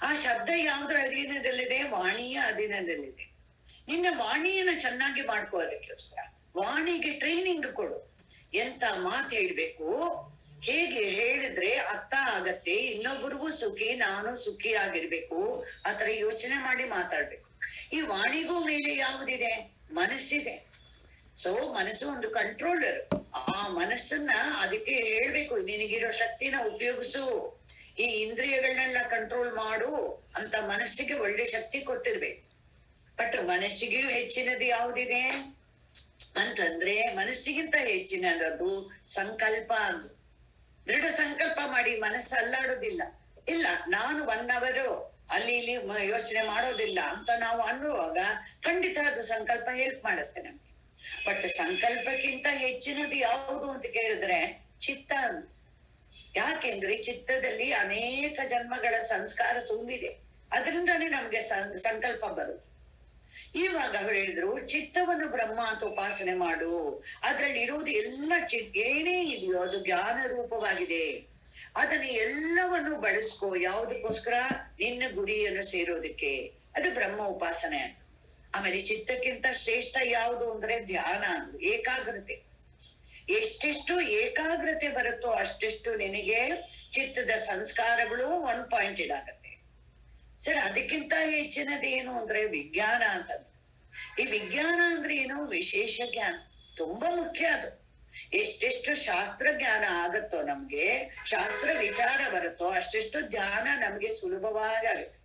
ಆ ಶಬ್ದ ಯಾವ್ದ್ರ ಅಧೀನದಲ್ಲಿದೆ? ವಾಣಿಯ ಅಧೀನದಲ್ಲಿದೆ. ನಿನ್ನ ವಾಣಿಯನ್ನ ಚೆನ್ನಾಗಿ ಮಾಡ್ಕೋ. ಅದಕ್ಕೋಸ್ಕರ ವಾಣಿಗೆ ಟ್ರೈನಿಂಗ್ ಕೊಡು. ಎಂತ ಮಾತು ಹೇಳ್ಬೇಕು, ಹೇಗೆ ಹೇಳಿದ್ರೆ ಅರ್ಥ ಆಗತ್ತೆ, ಇನ್ನೊಬ್ಬರಿಗೂ ಸುಖಿ, ನಾನು ಸುಖಿ ಆಗಿರ್ಬೇಕು, ಆತರ ಯೋಚನೆ ಮಾಡಿ ಮಾತಾಡ್ಬೇಕು. ಈ ವಾಣಿಗೂ ಮೇಲೆ ಯಾವುದಿದೆ? ಮನಸ್ಸಿದೆ. ಸೊ ಮನಸ್ಸು ಒಂದು ಕಂಟ್ರೋಲರ್. ಆ ಮನಸ್ಸನ್ನ ಅದಕ್ಕೆ ಹೇಳ್ಬೇಕು, ನಿನಗಿರೋ ಶಕ್ತಿನ ಉಪಯೋಗಿಸು, ಈ ಇಂದ್ರಿಯಗಳನ್ನೆಲ್ಲ ಕಂಟ್ರೋಲ್ ಮಾಡು ಅಂತ ಮನಸ್ಸಿಗೆ ಒಳ್ಳೆ ಶಕ್ತಿ ಕೊಟ್ಟಿರ್ಬೇಕು. ಬಟ್ ಮನಸ್ಸಿಗೆಯೂ ಹೆಚ್ಚಿನದು ಯಾವುದಿದೆ ಅಂತಂದ್ರೆ, ಮನಸ್ಸಿಗಿಂತ ಹೆಚ್ಚಿನದು ಸಂಕಲ್ಪ. ಅದು ದೃಢ ಸಂಕಲ್ಪ ಮಾಡಿ ಮನಸ್ಸು ಅಲ್ಲಾಡೋದಿಲ್ಲ. ಇಲ್ಲ ನಾನು 1 hour ಅಲ್ಲಿ ಇಲ್ಲಿ ಯೋಚನೆ ಮಾಡೋದಿಲ್ಲ ಅಂತ ನಾವು ಅನ್ನುವಾಗ ಖಂಡಿತ ಅದು ಸಂಕಲ್ಪ ಹೆಲ್ಪ್ ಮಾಡುತ್ತೆ ನಮ್ಗೆ. ಬಟ್ ಸಂಕಲ್ಪಕ್ಕಿಂತ ಹೆಚ್ಚಿನದು ಯಾವುದು ಅಂತ ಕೇಳಿದ್ರೆ ಚಿತ್ತ. ಯಾಕೆಂದ್ರೆ ಚಿತ್ತದಲ್ಲಿ ಅನೇಕ ಜನ್ಮಗಳ ಸಂಸ್ಕಾರ ತುಂಬಿದೆ, ಅದರಿಂದಾನೇ ನಮ್ಗೆ ಸಂಕಲ್ಪ ಬರುದು. ಇವಾಗ ಹೇಳಿದ್ರು ಚಿತ್ತವನ್ನು ಬ್ರಹ್ಮ ಅಂತ ಉಪಾಸನೆ ಮಾಡು, ಅದ್ರಲ್ಲಿ ಇರುವುದು ಎಲ್ಲ ಏನೇ ಇದೆಯೋ ಅದು ಜ್ಞಾನ ರೂಪವಾಗಿದೆ. ಅದನ್ನ ಎಲ್ಲವನ್ನು ಬಳಸ್ಕೋ. ಯಾವುದಕ್ಕೋಸ್ಕರ? ನಿನ್ನ ಗುರಿಯನ್ನು ಸೇರೋದಕ್ಕೆ. ಅದು ಬ್ರಹ್ಮ ಉಪಾಸನೆ ಅಂತ. ಆಮೇಲೆ ಚಿತ್ತಕ್ಕಿಂತ ಶ್ರೇಷ್ಠ ಯಾವುದು ಅಂದ್ರೆ ಧ್ಯಾನ, ಏಕಾಗ್ರತೆ. ಎಷ್ಟೆಷ್ಟು ಏಕಾಗ್ರತೆ ಬರುತ್ತೋ ಅಷ್ಟೆಷ್ಟು ನಿನಗೆ ಚಿತ್ತದ ಸಂಸ್ಕಾರಗಳು 1 ಪಾಯಿಂಟೆಡ್ ಆಗತ್ತೆ. ಸರಿ, ಅದಕ್ಕಿಂತ ಹೆಚ್ಚಿನದೇನು ಅಂದ್ರೆ ವಿಜ್ಞಾನ ಅಂತ. ಈ ವಿಜ್ಞಾನ ಅಂದ್ರೆ ಏನು? ವಿಶೇಷ ಜ್ಞಾನ, ತುಂಬಾ ಮುಖ್ಯ ಅದು. ಎಷ್ಟೆಷ್ಟು ಶಾಸ್ತ್ರ ಜ್ಞಾನ ಆಗತ್ತೋ, ನಮ್ಗೆ ಶಾಸ್ತ್ರ ವಿಚಾರ ಬರುತ್ತೋ ಅಷ್ಟೆಷ್ಟು ಜ್ಞಾನ ನಮ್ಗೆ ಸುಲಭವಾಗಿ ಆಗುತ್ತೆ.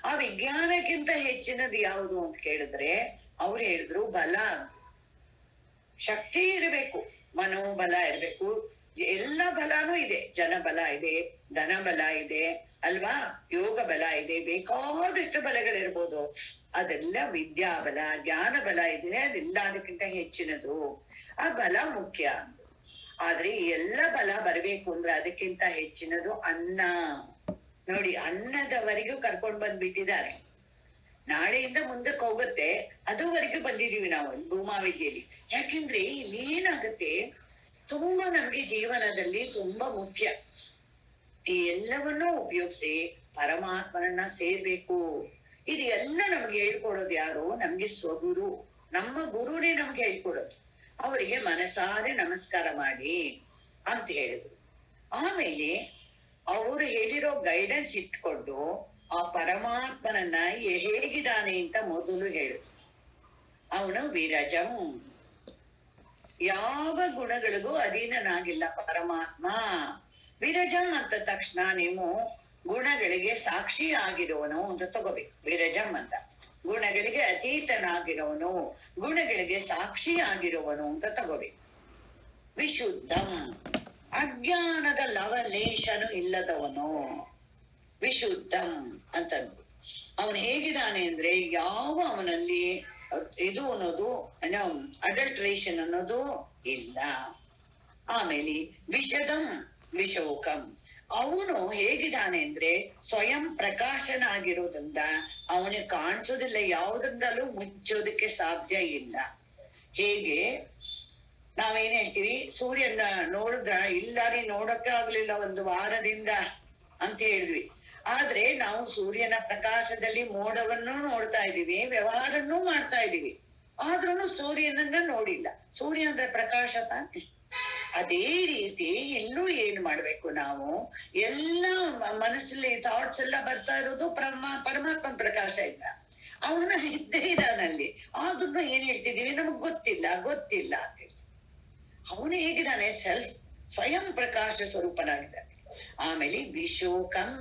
ಆ ವಿಜ್ಞಾನಕ್ಕಿಂತ ಹೆಚ್ಚಿನದು ಯಾವುದು ಅಂತ ಕೇಳಿದ್ರೆ ಅವ್ರು ಹೇಳಿದ್ರು ಬಲ. ಶಕ್ತಿ ಇರಬೇಕು, ಮನೋಬಲ ಇರ್ಬೇಕು, ಎಲ್ಲ ಬಲಾನೂ ಇದೆ. ಜನಬಲ ಇದೆ, ಧನ ಬಲ ಇದೆ ಅಲ್ವಾ, ಯೋಗ ಬಲ ಇದೆ, ಬೇಕಾದಷ್ಟು ಬಲಗಳಿರ್ಬೋದು. ಅದೆಲ್ಲ ವಿದ್ಯಾಬಲ, ಜ್ಞಾನ ಬಲ ಇದೆ. ಅದೆಲ್ಲ ಅದಕ್ಕಿಂತ ಹೆಚ್ಚಿನದು. ಆ ಬಲ ಮುಖ್ಯ. ಆದ್ರೆ ಈ ಎಲ್ಲ ಬಲ ಬರ್ಬೇಕು ಅಂದ್ರೆ ಅದಕ್ಕಿಂತ ಹೆಚ್ಚಿನದು ಅನ್ನ. ನೋಡಿ, ಅನ್ನದವರೆಗೂ ಕರ್ಕೊಂಡ್ ಬಂದ್ಬಿಟ್ಟಿದ್ದಾರೆ. ನಾಳೆಯಿಂದ ಮುಂದಕ್ಕೆ ಹೋಗುತ್ತೆ, ಅದುವರೆಗೂ ಬಂದಿದೀವಿ ನಾವು ಭೂಮಾ ವಿದ್ಯೆಯಲ್ಲಿ. ಯಾಕೆಂದ್ರೆ ಇಲ್ಲಿ ಏನಾಗುತ್ತೆ, ತುಂಬಾ ನಮ್ಗೆ ಜೀವನದಲ್ಲಿ ತುಂಬಾ ಮುಖ್ಯ. ಈ ಎಲ್ಲವನ್ನೂ ಉಪಯೋಗಿಸಿ ಪರಮಾತ್ಮನನ್ನ ಸೇರ್ಬೇಕು. ಇದು ಎಲ್ಲ ನಮ್ಗೆ ಹೇಳ್ಕೊಡೋದು ಯಾರು? ನಮ್ಗೆ ಸ್ವಗುರು, ನಮ್ಮ ಗುರುನೇ ನಮ್ಗೆ ಹೇಳ್ಕೊಡೋದು. ಅವರಿಗೆ ಮನಸಾರೆ ನಮಸ್ಕಾರ ಮಾಡಿ ಅಂತ ಹೇಳಿದ್ರು. ಆಮೇಲೆ ಅವರು ಹೇಳಿರೋ ಗೈಡೆನ್ಸ್ ಇಟ್ಕೊಂಡು ಆ ಪರಮಾತ್ಮನನ್ನ ಹೇಗಿದ್ದಾನೆ ಅಂತ ಮೊದಲು ಹೇಳಿದ್ರು. ಅವನು ವಿರಜಂ, ಯಾವ ಗುಣಗಳಿಗೂ ಅಧೀನನಾಗಿಲ್ಲ ಪರಮಾತ್ಮ. ವಿರಜಂ ಅಂತ ತಕ್ಷಣ ನೀವು ಗುಣಗಳಿಗೆ ಸಾಕ್ಷಿ ಆಗಿರೋನು ಅಂತ ತಗೋಬೇಕು. ವಿರಜಂ ಅಂತ ಗುಣಗಳಿಗೆ ಅತೀತನಾಗಿರೋನು, ಗುಣಗಳಿಗೆ ಸಾಕ್ಷಿ ಆಗಿರುವನು ಅಂತ ತಗೋಬೇಕು. ವಿಶುದ್ಧಂ, ಅಜ್ಞಾನದ ಲವಲೇಶನು ಇಲ್ಲದವನು ವಿಶುದ್ಧಂ ಅಂತಂದು. ಅವನು ಹೇಗಿದ್ದಾನೆ ಅಂದ್ರೆ ಯಾವ ಅವನಲ್ಲಿ ಇದು ಅನ್ನೋದು ಅಡಲ್ಟ್ರೇಷನ್ ಅನ್ನೋದು ಇಲ್ಲ. ಆಮೇಲೆ ವಿಷದಂ ವಿಶೋಕಂ, ಅವನು ಹೇಗಿದ್ದಾನೆ ಅಂದ್ರೆ ಸ್ವಯಂ ಪ್ರಕಾಶನಾಗಿರೋದ್ರಿಂದ ಅವನಿಗೆ ಕಾಣಿಸೋದಿಲ್ಲ, ಯಾವುದ್ರಿಂದಲೂ ಮುಚ್ಚೋದಕ್ಕೆ ಸಾಧ್ಯ ಇಲ್ಲ. ಹೇಗೆ ನಾವೇನ್ ಹೇಳ್ತೀವಿ, ಸೂರ್ಯನ ನೋಡಿದ್ರ ಇಲ್ಲ ರೀ ನೋಡಕ್ಕೆ ಆಗ್ಲಿಲ್ಲ 1 ವಾರದಿಂದ ಅಂತ ಹೇಳಿದ್ವಿ. ಆದ್ರೆ ನಾವು ಸೂರ್ಯನ ಪ್ರಕಾಶದಲ್ಲಿ ಮೋಡವನ್ನು ನೋಡ್ತಾ ಇದೀವಿ, ವ್ಯವಹಾರನ್ನೂ ಮಾಡ್ತಾ ಇದೀವಿ, ಆದ್ರೂ ಸೂರ್ಯನನ್ನ ನೋಡಿಲ್ಲ. ಸೂರ್ಯ ಅಂದ್ರೆ ಪ್ರಕಾಶ ತಾನೆ. ಅದೇ ರೀತಿ ಇಲ್ಲೂ ಏನ್ ಮಾಡ್ಬೇಕು ನಾವು, ಎಲ್ಲ ಮನಸ್ಸಲ್ಲಿ ಥಾಟ್ಸ್ ಎಲ್ಲ ಬರ್ತಾ ಇರೋದು ಪರಮಾತ್ಮನ ಪ್ರಕಾಶ ಇಲ್ಲ, ಅವನ ಇದ್ದೇ ಇದಾನಲ್ಲಿ. ಆದ್ರೂ ಏನ್ ಹೇಳ್ತಿದೀವಿ, ನಮಗ್ ಗೊತ್ತಿಲ್ಲ ಗೊತ್ತಿಲ್ಲ ಅಂತ. ಅವನು ಹೇಗಿದ್ದಾನೆ, ಸ್ವಯಂ ಪ್ರಕಾಶ ಸ್ವರೂಪನಾಗಿದ್ದಾನೆ. ಆಮೇಲೆ ವಿಶೋಕಂ,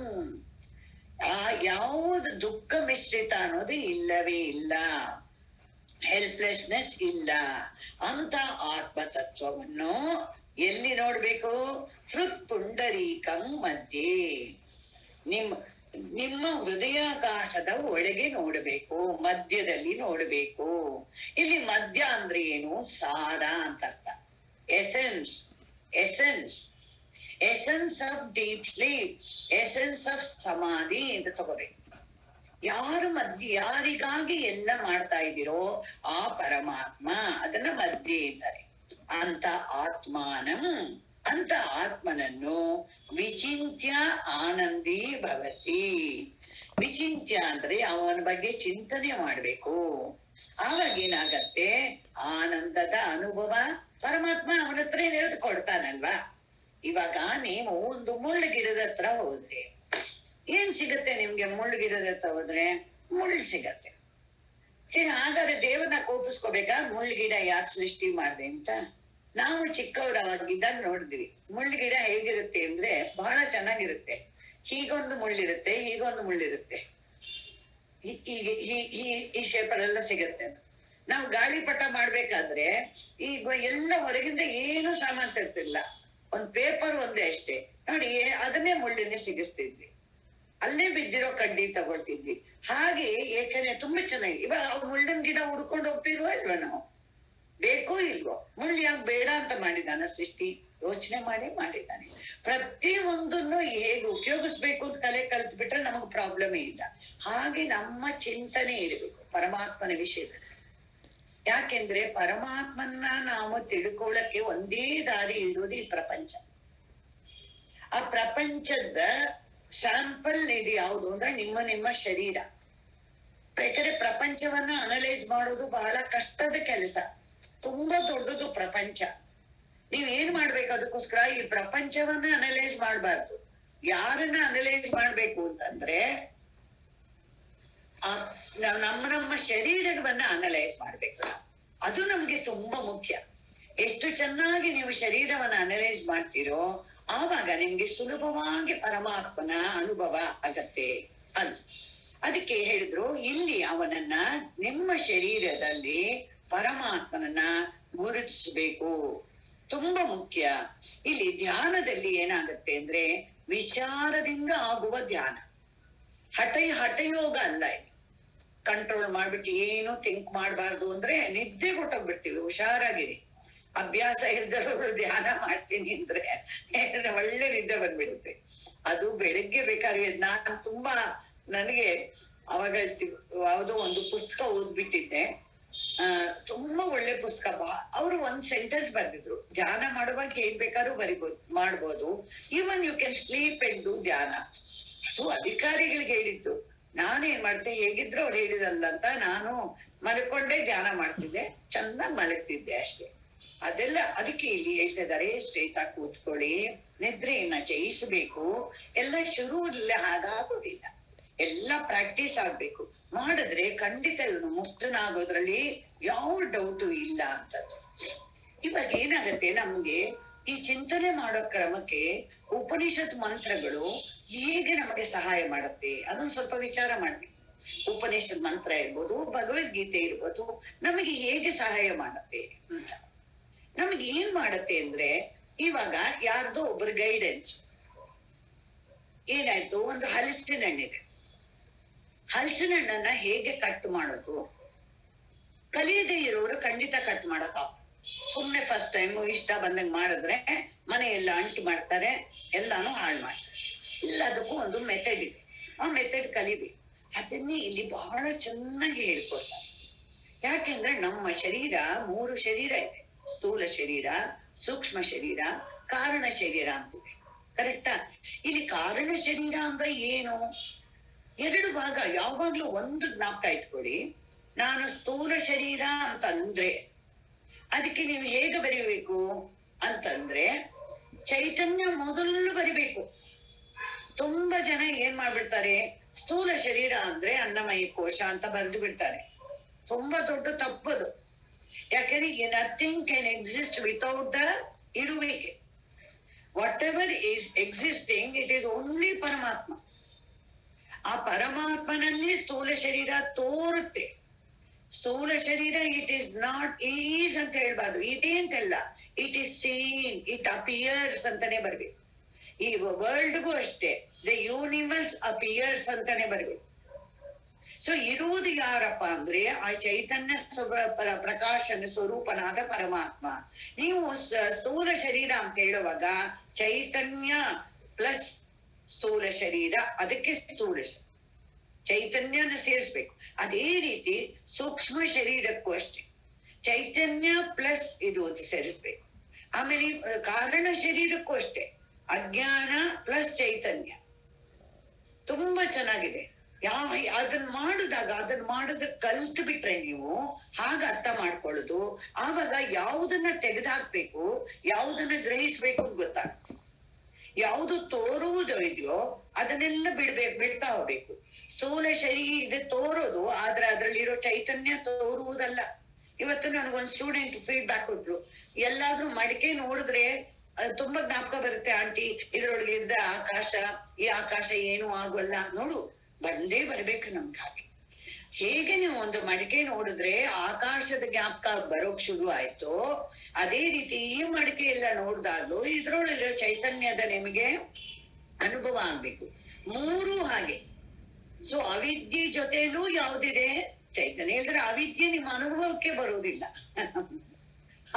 ಯಾವುದು ದುಃಖ ಮಿಶ್ರಿತ ಅನ್ನೋದು ಇಲ್ಲವೇ ಇಲ್ಲ, ಹೆಲ್ಪ್ಲೆಸ್ನೆಸ್ ಇಲ್ಲ. ಅಂತ ಆತ್ಮತತ್ವವನ್ನು ಎಲ್ಲಿ ನೋಡ್ಬೇಕು, ಹೃತ್ ಪುಂಡರೀಕಂ ಮಧ್ಯೆ, ನಿಮ್ಮ ಹೃದಯಾಕಾಶದ ಒಳಗೆ ನೋಡ್ಬೇಕು, ಮಧ್ಯದಲ್ಲಿ ನೋಡ್ಬೇಕು. ಇಲ್ಲಿ ಮಧ್ಯ ಅಂದ್ರೆ ಏನು, ಸಾರ ಅಂತ ಅರ್ಥ. Essence of deep sleep, essence of ಸಮಾಧಿ ಅಂತ ತಗೋಬೇಕು. ಯಾರಿಗಾಗಿ ಎಲ್ಲ ಮಾಡ್ತಾ ಇದ್ದೀರೋ ಆ ಪರಮಾತ್ಮ, ಅದನ್ನ ಮಧ್ಯೆ ಇದ್ದಾರೆ. ಅಂತ ಆತ್ಮನನ್ನು ವಿಚಿಂತ್ಯ ಆನಂದಿ ಭವತಿ. ವಿಚಿಂತ್ಯ ಅಂದ್ರೆ ಅವನ ಬಗ್ಗೆ ಚಿಂತನೆ ಮಾಡ್ಬೇಕು. ಆವಾಗ ಏನಾಗತ್ತೆ, ಆನಂದದ ಅನುಭವ ಪರಮಾತ್ಮ ಅವನ ಹತ್ರ ಕೊಡ್ತಾನಲ್ವಾ. ಇವಾಗ ನೀವು ಒಂದು ಮುಳ್ಳುಗಿಡದ ಹತ್ರ ಹೋದ್ರೆ ಏನ್ ಸಿಗತ್ತೆ ನಿಮ್ಗೆ? ಮುಳ್ಳುಗಿಡದ ಹತ್ರ ಹೋದ್ರೆ ಮುಳ್ಳು ಸಿಗತ್ತೆ. ಸರಿ, ಹಾಗಾದ್ರೆ ದೇವರನ್ನ ಕೋಪಿಸ್ಕೋಬೇಕಾ, ಮುಳ್ಳುಗಿಡ ಯಾಕೆ ಸೃಷ್ಟಿ ಮಾಡ್ದೆ ಅಂತ? ನಾವು ಚಿಕ್ಕವರಾಗಿದ್ದಾಗ ನೋಡಿದ್ವಿ ಮುಳ್ಳುಗಿಡ ಹೇಗಿರುತ್ತೆ ಅಂದ್ರೆ ಬಹಳ ಚೆನ್ನಾಗಿರುತ್ತೆ. ಹೀಗೊಂದು ಮುಳ್ಳಿರುತ್ತೆ, ಹೀಗೊಂದು ಮುಳ್ಳಿರುತ್ತೆ, ಈ ಶೇಪಲ್ಲೆಲ್ಲ ಸಿಗತ್ತೆ. ನಾವು ಗಾಳಿಪಟ ಮಾಡ್ಬೇಕಾದ್ರೆ ಈಗ ಎಲ್ಲ ಹೊರಗಿಂದ ಏನು ಸಾಮಾನ್ ತರ್ತಿಲ್ಲ, ಒಂದ್ ಪೇಪರ್ ಒಂದೇ ಅಷ್ಟೇ ನೋಡಿ, ಅದನ್ನೇ ಮುಳ್ಳಿನೇ ಸಿಗಿಸ್ತಿದ್ವಿ, ಅಲ್ಲೇ ಬಿದ್ದಿರೋ ಕಡ್ಡಿ ತಗೊಳ್ತಿದ್ವಿ. ಹಾಗೆ ಏಕೆಂದ್ರೆ ತುಂಬಾ ಚೆನ್ನಾಗಿ. ಇವಾಗ ಮುಳ್ಳಿನ ಗಿಡ ಹುಡ್ಕೊಂಡು ಹೋಗ್ತಿಲ್ವೋ ಇಲ್ವ ನಾವು? ಬೇಕೋ ಇಲ್ವೋ? ಮುಳ್ಳು ಯಾಕೆ ಬೇಡ ಅಂತ ಮಾಡಿದಾನ ಸೃಷ್ಟಿ? ಯೋಚನೆ ಮಾಡಿದ್ದಾನೆ. ಪ್ರತಿಯೊಂದನ್ನು ಹೇಗೆ ಉಪಯೋಗಿಸ್ಬೇಕು ಅಂತ ಕಲೆ ಕಲ್ತ್ ಬಿಟ್ರೆ ನಮಗ್ ಪ್ರಾಬ್ಲಮೇ ಇಲ್ಲ. ಹಾಗೆ ನಮ್ಮ ಚಿಂತನೆ ಇರಬೇಕು ಪರಮಾತ್ಮನ ವಿಷಯದಲ್ಲಿ. ಯಾಕೆಂದ್ರೆ ಪರಮಾತ್ಮನ್ನ ನಾವು ತಿಳ್ಕೊಳ್ಳಕ್ಕೆ ಒಂದೇ ದಾರಿ ಇರೋದು ಈ ಪ್ರಪಂಚ. ಆ ಪ್ರಪಂಚದ ಸ್ಯಾಂಪಲ್ ಇದು ಯಾವುದು ಅಂದ್ರೆ ನಿಮ್ಮ ಶರೀರ. ಯಾಕಂದ್ರೆ ಪ್ರಪಂಚವನ್ನ ಅನಲೈಸ್ ಮಾಡೋದು ಬಹಳ ಕಷ್ಟದ ಕೆಲಸ, ತುಂಬಾ ದೊಡ್ಡದು ಪ್ರಪಂಚ. ನೀವ್ ಏನ್ ಮಾಡ್ಬೇಕು ಅದಕ್ಕೋಸ್ಕರ, ಈ ಪ್ರಪಂಚವನ್ನ ಅನಲೈಸ್ ಮಾಡ್ಬಾರ್ದು. ಯಾರನ್ನ ಅನಲೈಸ್ ಮಾಡ್ಬೇಕು ಅಂತಂದ್ರೆ ನಮ್ಮ ಶರೀರವನ್ನ ಅನಲೈಸ್ ಮಾಡ್ಬೇಕು. ಅದು ನಮ್ಗೆ ತುಂಬಾ ಮುಖ್ಯ. ಎಷ್ಟು ಚೆನ್ನಾಗಿ ನೀವು ಶರೀರವನ್ನ ಅನಲೈಸ್ ಮಾಡ್ತೀರೋ ಆವಾಗ ನಿಮ್ಗೆ ಸುಲಭವಾಗಿ ಪರಮಾತ್ಮನ ಅನುಭವ ಆಗತ್ತೆ. ಅದಕ್ಕೆ ಹೇಳಿದ್ರು ಇಲ್ಲಿ ಅವನನ್ನ ನಿಮ್ಮ ಶರೀರದಲ್ಲಿ ಪರಮಾತ್ಮನನ್ನ ಗುರುತಿಸ್ಬೇಕು, ತುಂಬಾ ಮುಖ್ಯ. ಇಲ್ಲಿ ಧ್ಯಾನದಲ್ಲಿ ಏನಾಗತ್ತೆ ಅಂದ್ರೆ ವಿಚಾರದಿಂದ ಆಗುವ ಧ್ಯಾನ, ಹಠಯೋಗ ಅಲ್ಲ. ಕಂಟ್ರೋಲ್ ಮಾಡ್ಬಿಟ್ಟು ಏನು ಥಿಂಕ್ ಮಾಡ್ಬಾರ್ದು ಅಂದ್ರೆ ನಿದ್ದೆ ಕೊಟ್ಟೋಗ್ಬಿಡ್ತೀವಿ. ಹುಷಾರಾಗಿರಿ. ಅಭ್ಯಾಸ ಇಲ್ದವರು ಧ್ಯಾನ ಮಾಡ್ತೀನಿ ಅಂದ್ರೆ ಒಳ್ಳೆ ನಿದ್ದೆ ಬಂದ್ಬಿಡುತ್ತೆ. ಅದು ಬೆಳಿಗ್ಗೆ ಬೇಕಾದ್ರೆ ನನಗೆ ಅವಾಗ ಯಾವುದೋ ಒಂದು ಪುಸ್ತಕ ಓದ್ಬಿಟ್ಟಿದ್ದೆ, ತುಂಬಾ ಒಳ್ಳೆ ಪುಸ್ತಕ. ಅವರು ಒಂದ್ ಸೆಂಟೆನ್ಸ್ ಬರ್ದಿದ್ರು, ಧ್ಯಾನ ಮಾಡುವಾಗ ಹೇಗ್ ಬೇಕಾದ್ರೂ ಮಾಡ್ಬೋದು, even you can sleep and do ಧ್ಯಾನ. ಅದು ಅಧಿಕಾರಿಗಳಿಗೆ ಹೇಳಿದ್ದು. ನಾನೇನ್ ಮಾಡ್ತೆ, ಹೇಗಿದ್ರು ಅವ್ರು ಹೇಳಿದಲ್ಲ ಅಂತ ನಾನು ಮಲ್ಕೊಂಡೇ ಧ್ಯಾನ ಮಾಡ್ತಿದ್ದೆ, ಚೆನ್ನಾಗ್ ಮಲಗ್ತಿದ್ದೆ ಅಷ್ಟೇ. ಅದೆಲ್ಲ ಅದಕ್ಕೆ ಇಲ್ಲಿ ಹೇಳ್ತಿದ್ದಾರೆ, ಸ್ಟ್ರೈಟ್ ಆಗಿ ಕೂತ್ಕೊಳ್ಳಿ, ನಿದ್ರೆಯನ್ನ ಜಯಿಸಬೇಕು. ಎಲ್ಲ ಶುರು ಇಲ್ಲ, ಹಾಗಾಗೋದಿಲ್ಲ, ಎಲ್ಲ ಪ್ರಾಕ್ಟೀಸ್ ಆಗ್ಬೇಕು. ಮಾಡಿದ್ರೆ ಖಂಡಿತ ಇವನು ಮುಕ್ತನಾಗೋದ್ರಲ್ಲಿ ಯಾವ ಡೌಟು ಇಲ್ಲ ಅಂತ. ಇವಾಗ ಏನಾಗತ್ತೆ, ನಮ್ಗೆ ಈ ಚಿಂತನೆ ಮಾಡೋ ಕ್ರಮಕ್ಕೆ ಉಪನಿಷತ್ ಮಂತ್ರಗಳು ಹೇಗೆ ನಮಗೆ ಸಹಾಯ ಮಾಡುತ್ತೆ ಅದನ್ನ ಸ್ವಲ್ಪ ವಿಚಾರ ಮಾಡ್ಬೇಕು. ಉಪನಿಷತ್ ಮಂತ್ರ ಇರ್ಬೋದು, ಭಗವದ್ಗೀತೆ ಇರ್ಬೋದು, ನಮಗೆ ಹೇಗೆ ಸಹಾಯ ಮಾಡುತ್ತೆ ಅಂತ. ನಮ್ಗೆ ಏನ್ ಮಾಡತ್ತೆ ಅಂದ್ರೆ, ಇವಾಗ ಯಾರ್ದೋ ಒಬ್ಬರು ಗೈಡೆನ್ಸ್ ಏನಾಯ್ತು, ಒಂದು ಹಲಸಿನ ಹಣ್ಣಿದೆ, ಹಲಸಿನ ಹಣ್ಣನ್ನ ಹೇಗೆ ಕಟ್ ಮಾಡೋದು ಕಲಿಯದೇ ಇರೋರು ಖಂಡಿತ ಕಟ್ ಮಾಡಕ್. ಸುಮ್ನೆ ಫಸ್ಟ್ ಟೈಮ್ ಇಷ್ಟ ಬಂದಂಗ್ ಮಾಡಿದ್ರೆ ಮನೆಯೆಲ್ಲ ಅಂಟು ಮಾಡ್ತಾರೆ, ಎಲ್ಲಾನು ಹಾಳು ಮಾಡ್ತಾರೆ. ಎಲ್ಲದಕ್ಕೂ ಒಂದು ಮೆಥಡ್ ಇದೆ, ಆ ಮೆಥಡ್ ಕಲಿಬೇಕು. ಅದನ್ನೇ ಇಲ್ಲಿ ಬಹಳ ಚೆನ್ನಾಗಿ ಹೇಳ್ಕೊಡ್ತಾರೆ. ಯಾಕೆಂದ್ರೆ ನಮ್ಮ ಶರೀರ 3 ಶರೀರ ಇದೆ, ಸ್ಥೂಲ ಶರೀರ, ಸೂಕ್ಷ್ಮ ಶರೀರ, ಕಾರಣ ಶರೀರ ಅಂತಿದೆ. ಕರೆಕ್ಟಾ? ಇಲ್ಲಿ ಕಾರಣ ಶರೀರ ಅಂದ್ರೆ ಏನು? ಎರಡು ಭಾಗ. ಯಾವಾಗ್ಲೂ ಒಂದು ಜ್ಞಾಪಕ ಇಟ್ಕೊಳ್ಳಿ, ನಾನು ಸ್ಥೂಲ ಶರೀರ ಅಂತಂದ್ರೆ ಅದಕ್ಕೆ ನೀವು ಹೇಗೆ ಬರೀಬೇಕು ಅಂತಂದ್ರೆ ಚೈತನ್ಯ ಮೊದಲು ಬರಿಬೇಕು. ತುಂಬಾ ಜನ ಏನ್ ಮಾಡ್ಬಿಡ್ತಾರೆ, ಸ್ಥೂಲ ಶರೀರ ಅಂದ್ರೆ ಅನ್ನಮಯ ಕೋಶ ಅಂತ ಬರೆದು ಬಿಡ್ತಾರೆ. ತುಂಬಾ ದೊಡ್ಡ ತಪ್ಪದು. ಯಾಕಂದ್ರೆ nothing can exist without the ಇರುವಿಕೆ. Whatever is existing it is only ಪರಮಾತ್ಮ. ಆ ಪರಮಾತ್ಮನಲ್ಲಿ ಸ್ಥೂಲ ಶರೀರ ತೋರುತ್ತೆ. ಸ್ಥೂಲ ಶರೀರ ಇಟ್ ಈಸ್ ನಾಟ್ ಈಸ್ ಅಂತ ಹೇಳ್ಬಾರ್ದು, ಇದೇ ಅಂತಲ್ಲ, it is seen, it appears ಅಂತಾನೆ ಬರ್ಬೇಕು. ಈ ವರ್ಲ್ಡ್ಗೂ ಅಷ್ಟೇ, ದ ಯೂನಿವರ್ಸ್ ಅಪಿಯರ್ಸ್ ಅಂತಾನೆ ಬರ್ಬೇಕು. ಸೊ ಇರುವುದು ಯಾರಪ್ಪ ಅಂದ್ರೆ ಆ ಚೈತನ್ಯ ಪ್ರಕಾಶನ ಸ್ವರೂಪನಾದ ಪರಮಾತ್ಮ. ನೀವು ಸ್ಥೂಲ ಶರೀರ ಅಂತ ಹೇಳುವಾಗ ಚೈತನ್ಯ ಪ್ಲಸ್ ಸ್ಥೂಲ ಶರೀರ, ಅದಕ್ಕೆ ಸ್ಥೂಲ ಚೈತನ್ಯನ ಸೇರಿಸ್ಬೇಕು. ಅದೇ ರೀತಿ ಸೂಕ್ಷ್ಮ ಶರೀರಕ್ಕೂ ಅಷ್ಟೇ ಚೈತನ್ಯ ಪ್ಲಸ್ ಇದು ಅಂತ ಸೇರಿಸ್ಬೇಕು. ಆಮೇಲೆ ಕಾರಣ ಶರೀರಕ್ಕೂ ಅಷ್ಟೇ ಅಜ್ಞಾನ ಪ್ಲಸ್ ಚೈತನ್ಯ. ತುಂಬಾ ಚೆನ್ನಾಗಿದೆ. ಅದನ್ನ ಮಾಡುದ ಕಲ್ತು ಬಿಟ್ರೆ ನೀವು ಹಾಗ ಅರ್ಥ ಮಾಡ್ಕೊಳ್ಳೋದು, ಆವಾಗ ಯಾವುದನ್ನ ತೆಗೆದುಹಾಕ್ಬೇಕು, ಯಾವುದನ್ನ ಗ್ರಹಿಸ್ಬೇಕು ಅಂತ ಗೊತ್ತಾಗುತ್ತೆ. ಯಾವುದು ತೋರುವುದೋ ಇದೆಯೋ ಅದನ್ನೆಲ್ಲ ಬಿಡ್ತಾ ಹೋಗ್ಬೇಕು. ಸ್ಥೂಲ ಶರೀರ ಇದು ತೋರೋದು, ಆದ್ರೆ ಅದ್ರಲ್ಲಿರೋ ಚೈತನ್ಯ ತೋರುವುದಲ್ಲ. ಇವತ್ತು ನನಗೊಂದು ಸ್ಟೂಡೆಂಟ್ ಫೀಡ್ಬ್ಯಾಕ್ ಕೊಟ್ರು, ಎಲ್ಲಾದ್ರೂ ಮಡಿಕೆ ನೋಡಿದ್ರೆ ತುಂಬಾ ಜ್ಞಾಪಕ ಬರುತ್ತೆ ಆಂಟಿ, ಇದ್ರೊಳಗೆ ಇದ್ದ ಆಕಾಶ, ಈ ಆಕಾಶ ಏನು ಆಗೋಲ್ಲ. ನೋಡು, ಬಂದೇ ಬರ್ಬೇಕು ನಮ್ಗೆ. ಹಾಗೆ ಹೇಗೆ ನೀವು ಒಂದು ಮಡಿಕೆ ನೋಡಿದ್ರೆ ಆಕಾಶದ ಜ್ಞಾಪಕ ಬರೋಕ್ ಶುರು ಆಯ್ತು, ಅದೇ ರೀತಿ ಈ ಮಡಿಕೆ ಎಲ್ಲ ನೋಡ್ದಾಗ್ಲೂ ಇದ್ರೊಳಗೆ ಚೈತನ್ಯದ ನಿಮಗೆ ಅನುಭವ ಆಗ್ಬೇಕು. ಮೂರು ಹಾಗೆ. ಸೊ ಅವಿದ್ಯೆ ಜೊತೆಲೂ ಯಾವ್ದಿದೆ? ಚೈತನ್ಯ. ಇದ್ರೆ ಅವಿದ್ಯೆ ನಿಮ್ಮ ಅನುಭವಕ್ಕೆ ಬರುವುದಿಲ್ಲ,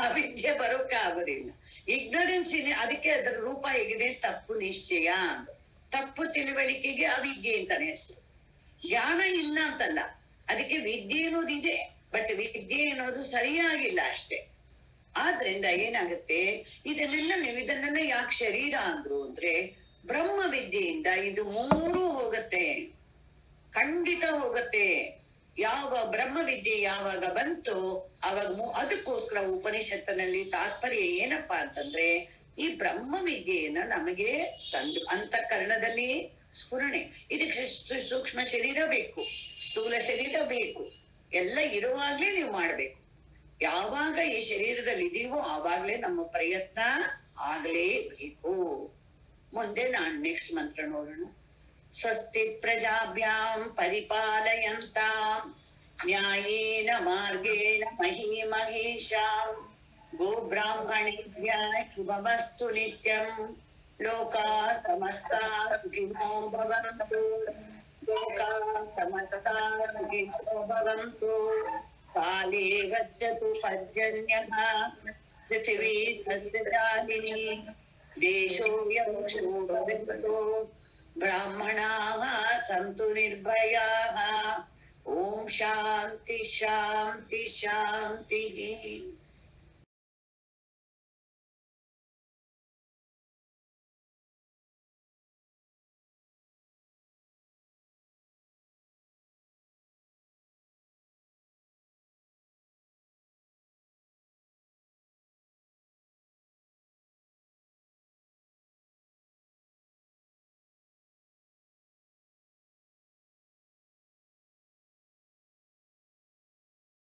ಅವಿದ್ಯೆ ಬರೋಕೆ ಆಗೋದಿಲ್ಲ. ಇಗ್ನರೆನ್ಸ್ ಇದೆ, ಅದಕ್ಕೆ ಅದರ ರೂಪ ಹೇಗಿದೆ? ತಪ್ಪು ನಿಶ್ಚಯ. ತಪ್ಪು ತಿಳುವಳಿಕೆಗೆ ಅವಿದ್ಯೆ ಅಂತಾನೆ ಹೆಸರು. ಜ್ಞಾನ ಇಲ್ಲ ಅಂತಲ್ಲ, ಅದಕ್ಕೆ ವಿದ್ಯೆ ಅನ್ನೋದಿದೆ, ಬಟ್ ವಿದ್ಯೆ ಅನ್ನೋದು ಸರಿಯಾಗಿಲ್ಲ ಅಷ್ಟೇ. ಆದ್ರಿಂದ ಏನಾಗುತ್ತೆ, ಇದನ್ನೆಲ್ಲ ಯಾಕೆ ಶರೀರ ಅಂದ್ರು ಅಂದ್ರೆ ಬ್ರಹ್ಮ ವಿದ್ಯೆಯಿಂದ ಇದು ಮೂರು ಹೋಗತ್ತೆ, ಖಂಡಿತ ಹೋಗತ್ತೆ. ಯಾವ ಬ್ರಹ್ಮ ವಿದ್ಯೆ ಯಾವಾಗ ಬಂತು ಅವಾಗ ಅದಕ್ಕೋಸ್ಕರ ಉಪನಿಷತ್ತಿನಲ್ಲಿ ತಾತ್ಪರ್ಯ ಏನಪ್ಪಾ ಅಂತಂದ್ರೆ, ಈ ಬ್ರಹ್ಮ ವಿದ್ಯೆಯನ್ನ ನಮಗೆ ತಂದು ಅಂತಃಕರಣದಲ್ಲಿ ಸ್ಫುರಣೆ. ಇದಕ್ಕೆ ಸೂಕ್ಷ್ಮ ಶರೀರ ಬೇಕು, ಸ್ಥೂಲ ಶರೀರ ಬೇಕು, ಎಲ್ಲ ಇರುವಾಗ್ಲೇ ನೀವು ಮಾಡ್ಬೇಕು. ಯಾವಾಗ ಈ ಶರೀರದಲ್ಲಿ ಇದೀವೋ ಆವಾಗ್ಲೇ ನಮ್ಮ ಪ್ರಯತ್ನ ಆಗ್ಲೇಬೇಕು. ಮುಂದೆ ನಾನು ನೆಕ್ಸ್ಟ್ ಮಂತ್ರ ನೋಡೋಣ. ಸ್ವಸ್ತಿ ಪ್ರಜಾಭ್ಯಾಂ ಪರಿಪಾಲಯಂತಾಂ ನ್ಯಾಯೇನ ಮಾರ್ಗೇಣ ಮಹೀ ಮಹೇಶಾಂ ಗೋಬ್ರಾಹ್ಮಣೇಭ್ಯಃ ಶುಭಮಸ್ತು ನಿತ್ಯಂ. ಲೋಕಾ ಸಮಸ್ತಾ ಸುಖಿನೋ ಭವಂತು. ಲೋಕಾ ಸಮಸ್ತಾ ಸುಖಿನೋ ಭವಂತು. ಕಾಲೇ ಗಚ್ಚತು ಪರ್ಜನ್ಯಃ ಪೃಥಿವೀ ಸಸ್ಯಶಾಲಿನಿ. ದೇಶೋऽಯಂ ಶೋಭಯಂತು. ಬ್ರಾಹ್ಮಣಾಃ ಸಂತು ನಿರ್ಭಯಾಃ. ಓಂ ಶಾಂತಿ ಶಾಂತಿ ಶಾಂತಿ.